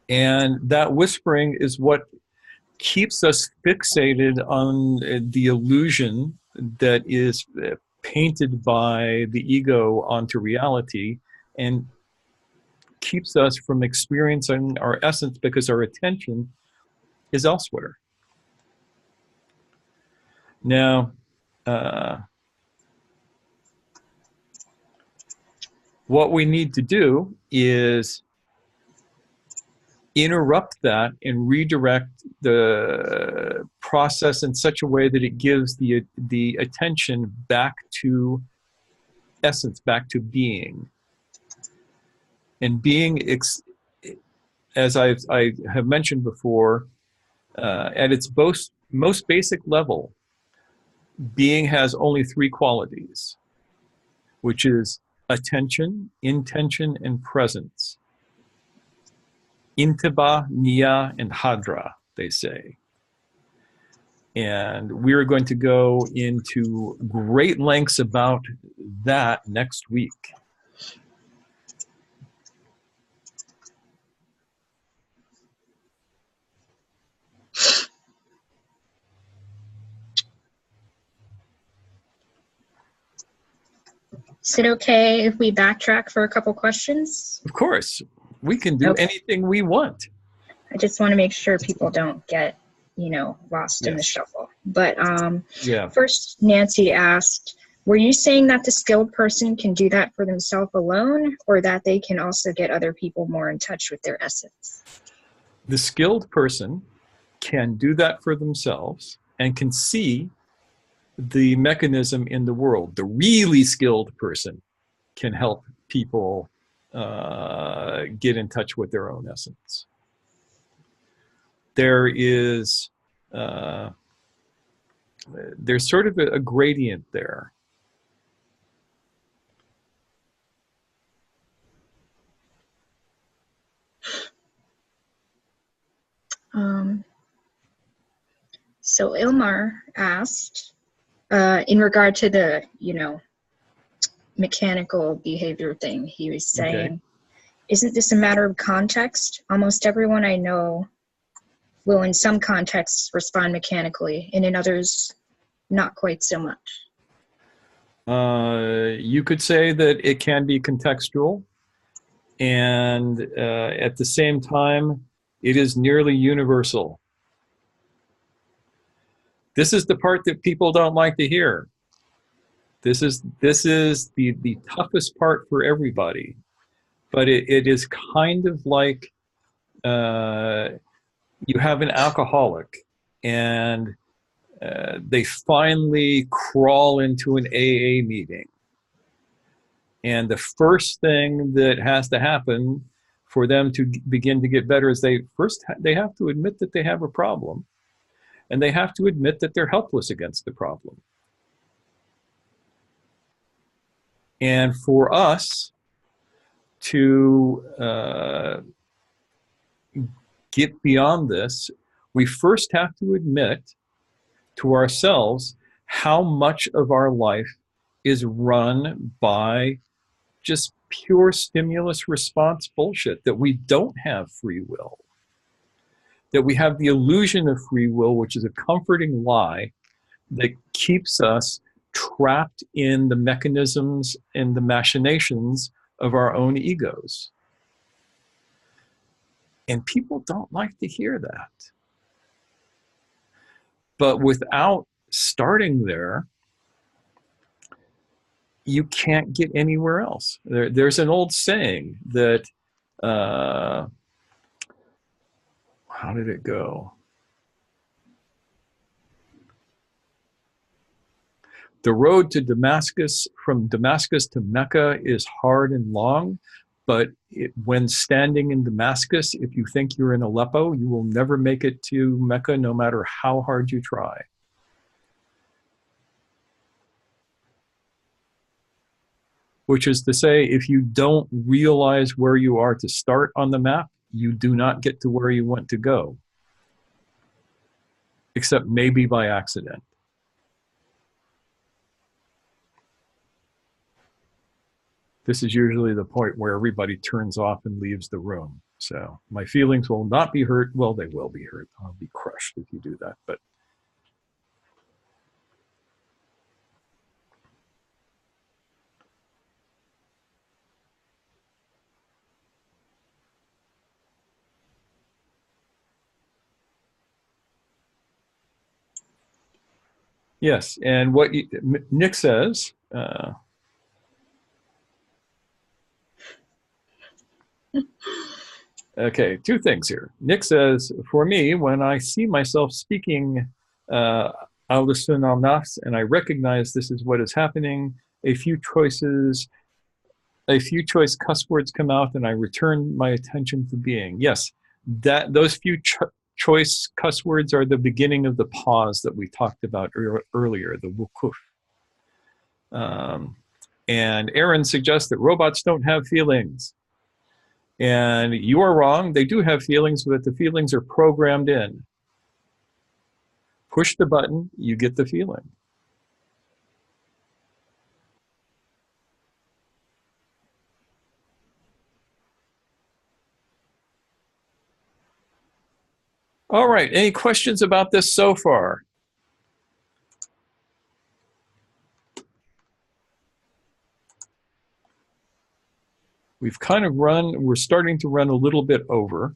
And that whispering is what keeps us fixated on the illusion that is painted by the ego onto reality, and keeps us from experiencing our essence because our attention is elsewhere. Now, what we need to do is interrupt that and redirect the process in such a way that it gives the attention back to essence, back to being. And being, as I have mentioned before, at its most basic level, being has only three qualities, which is attention, intention, and presence. Intiba, Nia, and Hadra, they say. And we're going to go into great lengths about that next week. Is it okay if we backtrack for a couple questions? Of course, we can do anything we want. I just want to make sure people don't get, lost in the shuffle. But first, Nancy asked, were you saying that the skilled person can do that for themselves alone, or that they can also get other people more in touch with their essence? The skilled person can do that for themselves and can see the mechanism in the world. The really skilled person can help people get in touch with their own essence. There is there's sort of a gradient there. So Ilmar asked, in regard to the, mechanical behavior thing, he was saying, isn't this a matter of context? Almost everyone I know will in some contexts respond mechanically, and in others, not quite so much. You could say that it can be contextual, and at the same time, it is nearly universal. This is the part that people don't like to hear. This is the toughest part for everybody, but it is kind of like you have an alcoholic and they finally crawl into an AA meeting. And the first thing that has to happen for them to begin to get better is they have to admit that they have a problem. And they have to admit that they're helpless against the problem. And for us to get beyond this, we first have to admit to ourselves how much of our life is run by just pure stimulus response bullshit, that we don't have free will, that we have the illusion of free will, which is a comforting lie that keeps us trapped in the mechanisms and the machinations of our own egos. And people don't like to hear that. But without starting there, you can't get anywhere else. There's an old saying that, how did it go? The road to Damascus, from Damascus to Mecca, is hard and long, but when standing in Damascus, if you think you're in Aleppo, you will never make it to Mecca, no matter how hard you try. Which is to say, if you don't realize where you are to start on the map, you do not get to where you want to go, except maybe by accident. This is usually the point where everybody turns off and leaves the room. So my feelings will not be hurt. Well, they will be hurt. I'll be crushed if you do that. But yes, and what Nick says, okay, two things here. Nick says, for me, when I see myself speaking al-sun al-nafs and I recognize this is what is happening, a few choice cuss words come out and I return my attention to being. Yes, those few choice cuss words are the beginning of the pause that we talked about earlier, the wukuf. And Aaron suggests that robots don't have feelings. And you are wrong. They do have feelings, but the feelings are programmed in. Push the button, you get the feeling. All right, any questions about this so far? We've kind of we're starting to run a little bit over.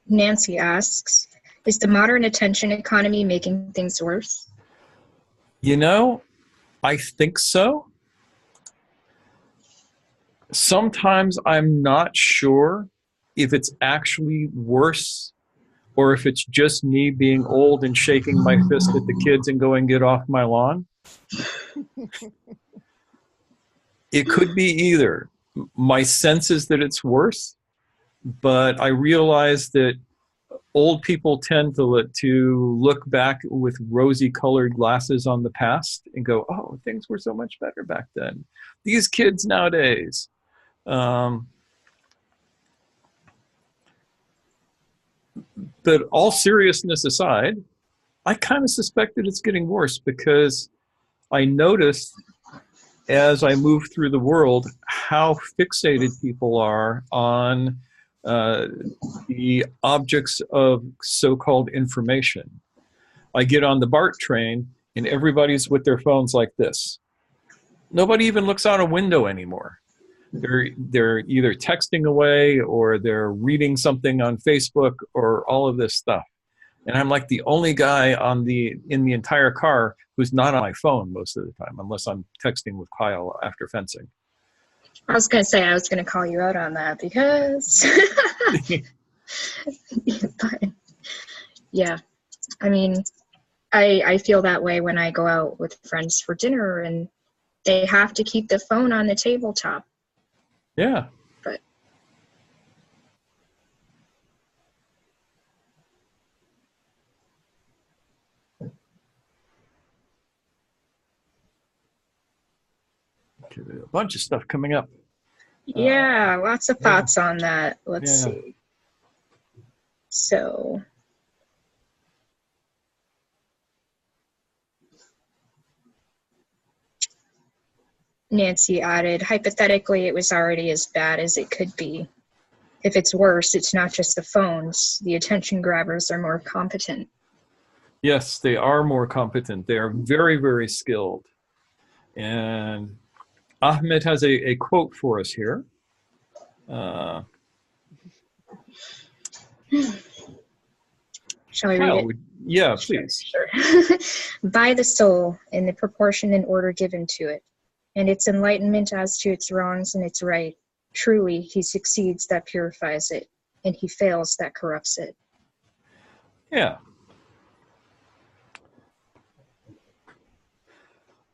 Nancy asks, is the modern attention economy making things worse? You know, I think so. Sometimes I'm not sure if it's actually worse or if it's just me being old and shaking my fist at the kids and going, get off my lawn. It could be either. My sense is that it's worse, but I realize that old people tend to look back with rosy colored glasses on the past and go, oh, things were so much better back then. These kids nowadays. But all seriousness aside, I kind of suspect that it's getting worse because I noticed as I move through the world how fixated people are on the objects of so-called information. I get on the BART train and everybody's with their phones like this. Nobody even looks out a window anymore. They're either texting away or they're reading something on Facebook or all of this stuff. And I'm like the only guy in the entire car who's not on my phone most of the time, unless I'm texting with Kyle after fencing. I was going to say, I was going to call you out on that because, but, yeah, I mean, I feel that way when I go out with friends for dinner and they have to keep the phone on the tabletop. Yeah. But okay, a bunch of stuff coming up. yeah, lots of thoughts on that. Let's see. So Nancy added, hypothetically, it was already as bad as it could be. if it's worse, it's not just the phones. The attention grabbers are more competent. Yes, they are more competent. They are very, very skilled. And Ahmed has a quote for us here. Shall I read it? Yeah, please. Sure. By the soul, in the proportion and order given to it, and its enlightenment as to its wrongs and its right. Truly, he succeeds that purifies it, and he fails that corrupts it. Yeah.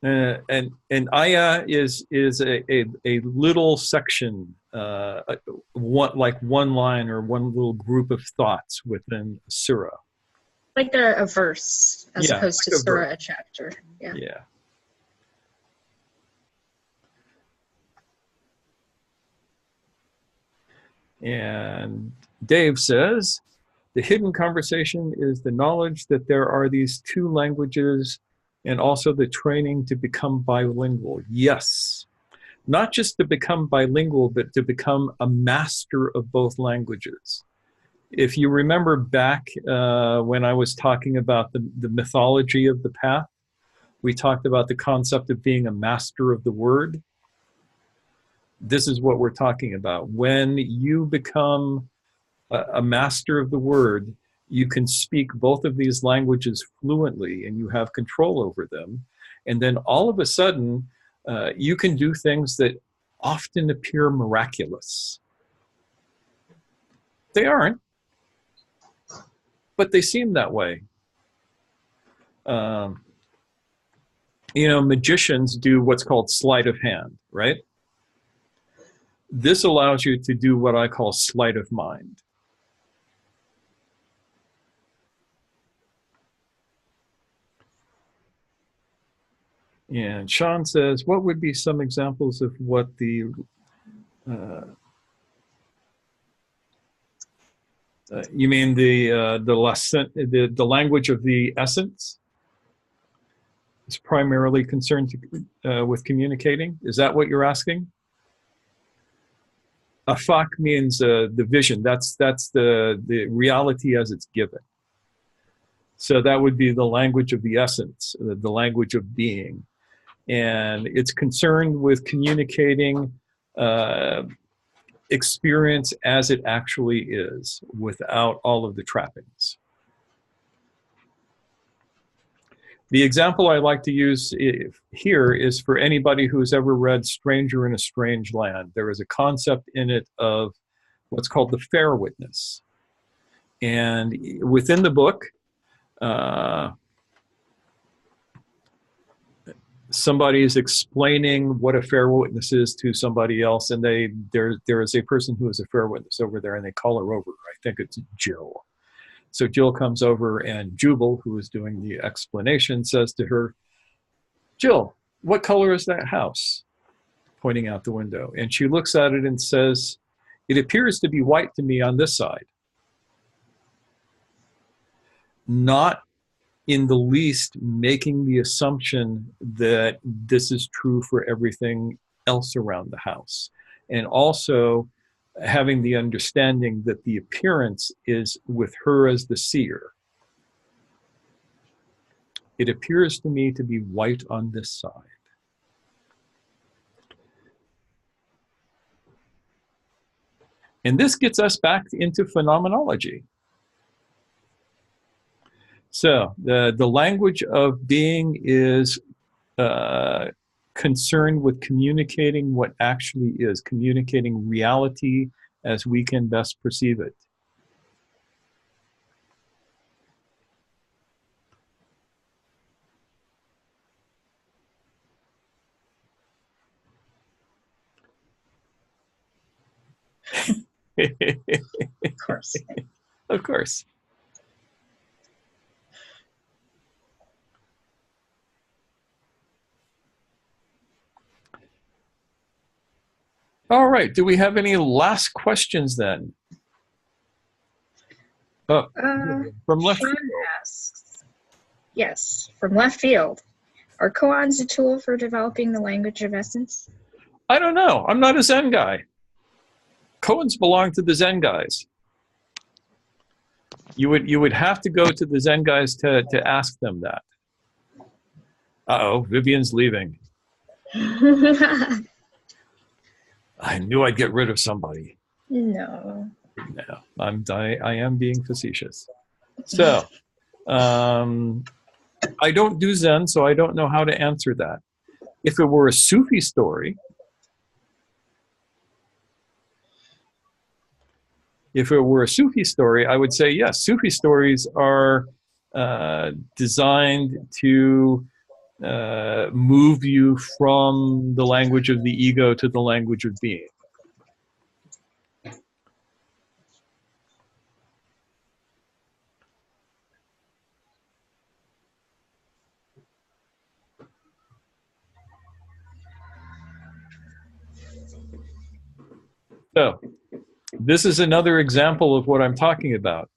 And ayah is a little section, like one line or one little group of thoughts within a surah. Like they're a verse as opposed to surah, a chapter. Yeah. Yeah. And Dave says, the hidden conversation is the knowledge that there are these two languages and also the training to become bilingual. Yes, not just to become bilingual, but to become a master of both languages. If you remember back when I was talking about the mythology of the path, we talked about the concept of being a master of the word. This is what we're talking about. When you become a master of the word, you can speak both of these languages fluently and you have control over them. And then all of a sudden, you can do things that often appear miraculous. They aren't, but they seem that way. Magicians do what's called sleight of hand, right? This allows you to do what I call sleight of mind. And Sean says, what would be some examples of what you mean the language of the essence is primarily concerned with communicating? Is that what you're asking? Afak means the vision. That's the reality as it's given. So that would be the language of the essence, the language of being. And it's concerned with communicating experience as it actually is, without all of the trappings. The example I like to use here is for anybody who's ever read Stranger in a Strange Land. There is a concept in it of what's called the fair witness. And within the book, somebody is explaining what a fair witness is to somebody else, and there is a person who is a fair witness over there, and they call her over. I think it's Jill. So Jill comes over, and Jubal, who is doing the explanation, says to her, Jill, what color is that house? Pointing out the window. And she looks at it and says, it appears to be white to me on this side. Not in the least making the assumption that this is true for everything else around the house. And also having the understanding that the appearance is with her as the seer. It appears to me to be white on this side. And this gets us back into phenomenology. So the language of being is concerned with communicating what actually is, communicating reality as we can best perceive it. Of course. Of course. All right. Do we have any last questions then? From left field. Asks, yes, from left field. Are koans a tool for developing the language of essence? I don't know. I'm not a Zen guy. Koans belong to the Zen guys. You would have to go to the Zen guys to ask them that. Uh-oh, Vivian's leaving. I knew I'd get rid of somebody. No. No, I am being facetious. So, I don't do Zen, so I don't know how to answer that. If it were a Sufi story, I would say yes. Sufi stories are designed to move you from the language of the ego to the language of being. So, this is another example of what I'm talking about.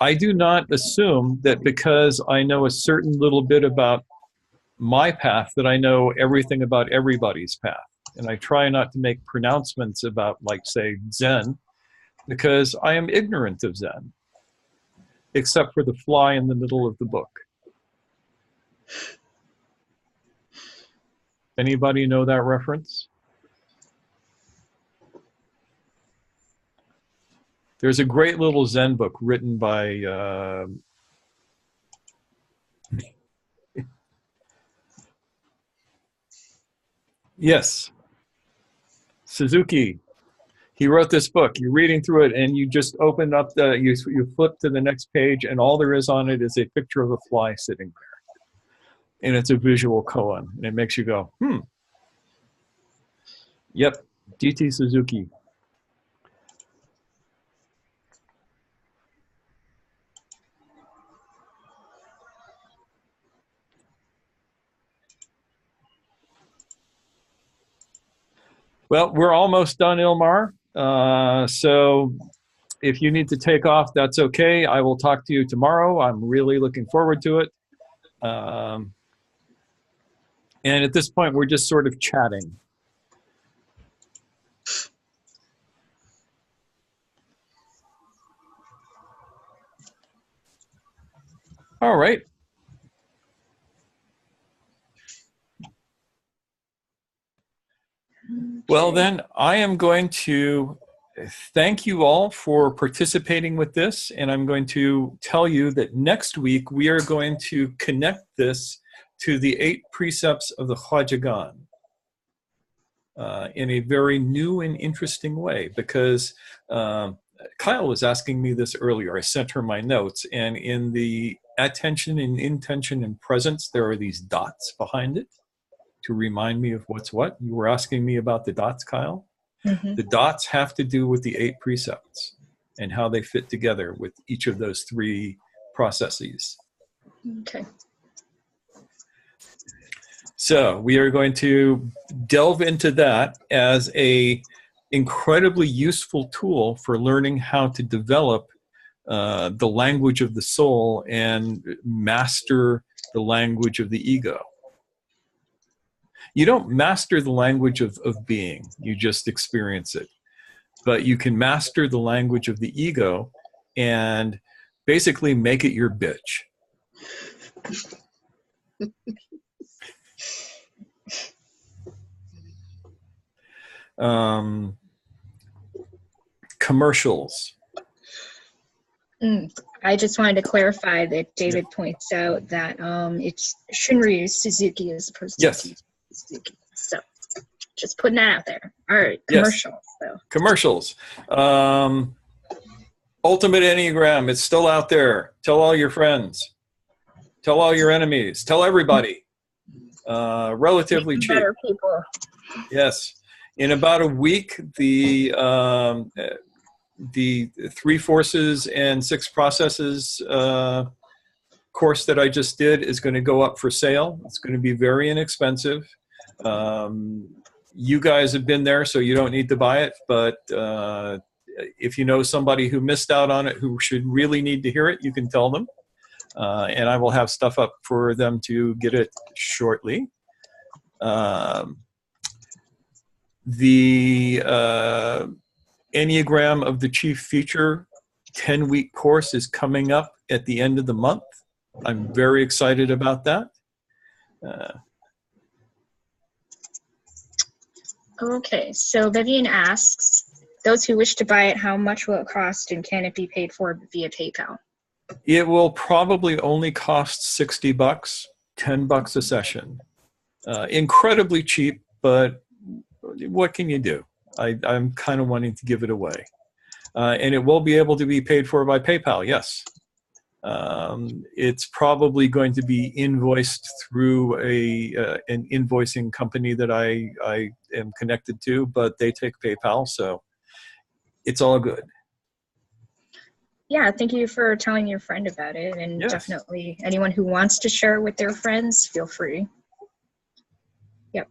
I do not assume that because I know a certain little bit about my path that I know everything about everybody's path. And I try not to make pronouncements about, like, say, Zen, because I am ignorant of Zen, except for the fly in the middle of the book. Anybody know that reference? There's a great little Zen book written by yes, Suzuki. He wrote this book. You're reading through it, and you just open up you flip to the next page, and all there is on it is a picture of a fly sitting there, and it's a visual koan, and it makes you go, Yep, D.T. Suzuki. Well, we're almost done, Ilmar. So if you need to take off, that's okay. I will talk to you tomorrow. I'm really looking forward to it. And at this point, we're just sort of chatting. All right. Well, then I am going to thank you all for participating with this, and I'm going to tell you that next week we are going to connect this to the 8 precepts of the Khwaja in a very new and interesting way, because Kyle was asking me this earlier. I sent her my notes, and in the attention and intention and presence, there are these dots behind it to remind me of what's what. You were asking me about the dots, Kyle. Mm-hmm. The dots have to do with the 8 precepts and how they fit together with each of those 3 processes. Okay. So we are going to delve into that as a incredibly useful tool for learning how to develop the language of the soul and master the language of the ego. You don't master the language of being, you just experience it. But you can master the language of the ego and basically make it your bitch. Commercials. I just wanted to clarify that David points out that it's Shunryu Suzuki as opposed to Suzuki. So just putting that out there. All right, commercials. Yes. So. Commercials. Ultimate Enneagram, it's still out there. Tell all your friends. Tell all your enemies. Tell everybody. Relatively cheap. Better people. Yes. In about a week, the 3 Forces and 6 Processes course that I just did is going to go up for sale. It's going to be very inexpensive. You guys have been there, so you don't need to buy it. But if you know somebody who missed out on it, who should really need to hear it, you can tell them. And I will have stuff up for them to get it shortly. The Enneagram of the Chief Feature 10-week course is coming up at the end of the month. I'm very excited about that. Okay, so Vivian asks, those who wish to buy it, how much will it cost and can it be paid for via PayPal? It will probably only cost $60, $10 a session. Incredibly cheap, but what can you do? I'm kind of wanting to give it away. And it will be able to be paid for by PayPal, yes. It's probably going to be invoiced through an invoicing company that I am connected to, but they take PayPal, so it's all good. Yeah, thank you for telling your friend about it, and yes. Definitely anyone who wants to share with their friends, feel free. Yep.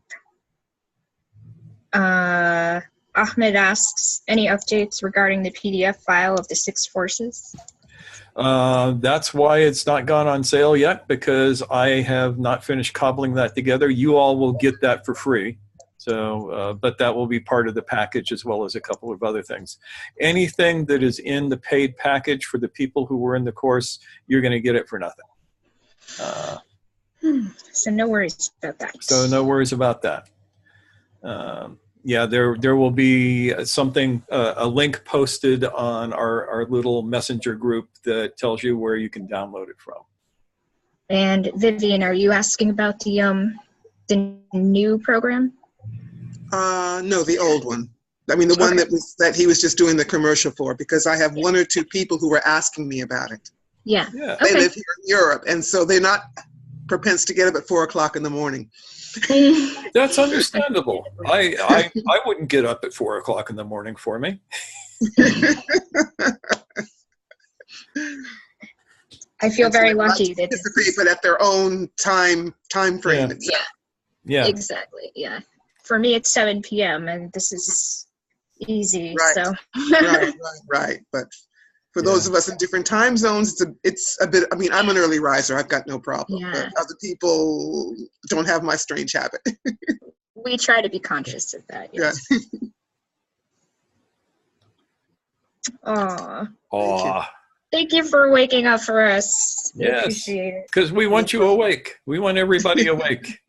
Ahmed asks, any updates regarding the PDF file of the 6 forces? That's why it's not gone on sale yet, because I have not finished cobbling that together. You all will get that for free. So, but that will be part of the package, as well as a couple of other things. Anything that is in the paid package for the people who were in the course, you're going to get it for nothing. So no worries about that. So no worries about that. Yeah, there will be something, a link posted on our little messenger group that tells you where you can download it from. And Vivian, are you asking about the new program? No, the old one. I mean, the one that he was just doing the commercial for, because I have 1 or 2 people who were asking me about it. Yeah. They live here in Europe, and so they're not propense to get up at 4 o'clock in the morning. That's understandable. I wouldn't get up at 4 o'clock in the morning for me. I feel very lucky that participate, but at their own time frame. Yeah, exactly. Yeah, for me it's 7 p.m. and this is easy. Right. So right. But for those of us in different time zones, it's a bit. I mean, I'm an early riser. I've got no problem. Yeah. But other people don't have my strange habit. We try to be conscious of that. Yes. Yeah. Aw. Thank you for waking up for us. We appreciate it. Because we want you awake. We want everybody awake.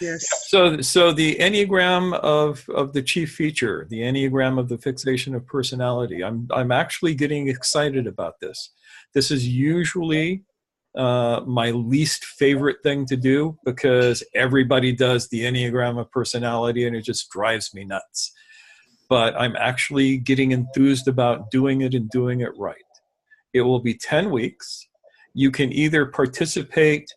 Yes. So the Enneagram of the Chief Feature, the Enneagram of the Fixation of Personality. I'm actually getting excited about this. This is usually my least favorite thing to do, because everybody does the Enneagram of Personality and it just drives me nuts. But I'm actually getting enthused about doing it and doing it right. It will be 10 weeks. You can either participate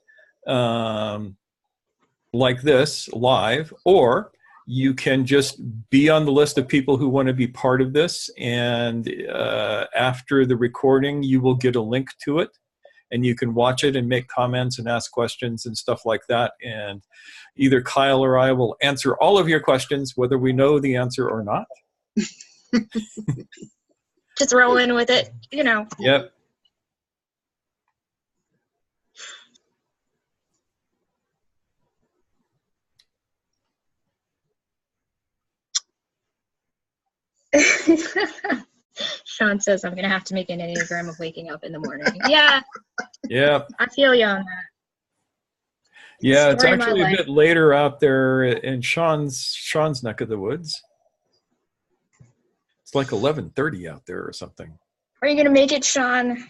like this live, or you can just be on the list of people who want to be part of this, and after the recording you will get a link to it and you can watch it and make comments and ask questions and stuff like that, and either Kyle or I will answer all of your questions whether we know the answer or not. Just roll in with it, you know. Yep. Sean says, I'm going to have to make an Enneagram of waking up in the morning. Yeah. Yeah. I feel you on that. Yeah, it's actually a bit later out there in Sean's neck of the woods. It's like 11:30 out there or something. Are you going to make it, Sean?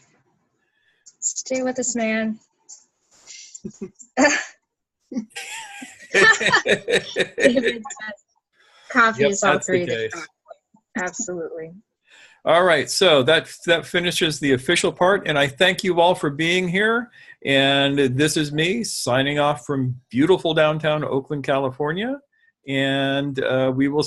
Stay with us, man. David says, coffee is all 3 days. Absolutely. All right, so that finishes the official part, and I thank you all for being here. And this is me signing off from beautiful downtown Oakland, California, and we will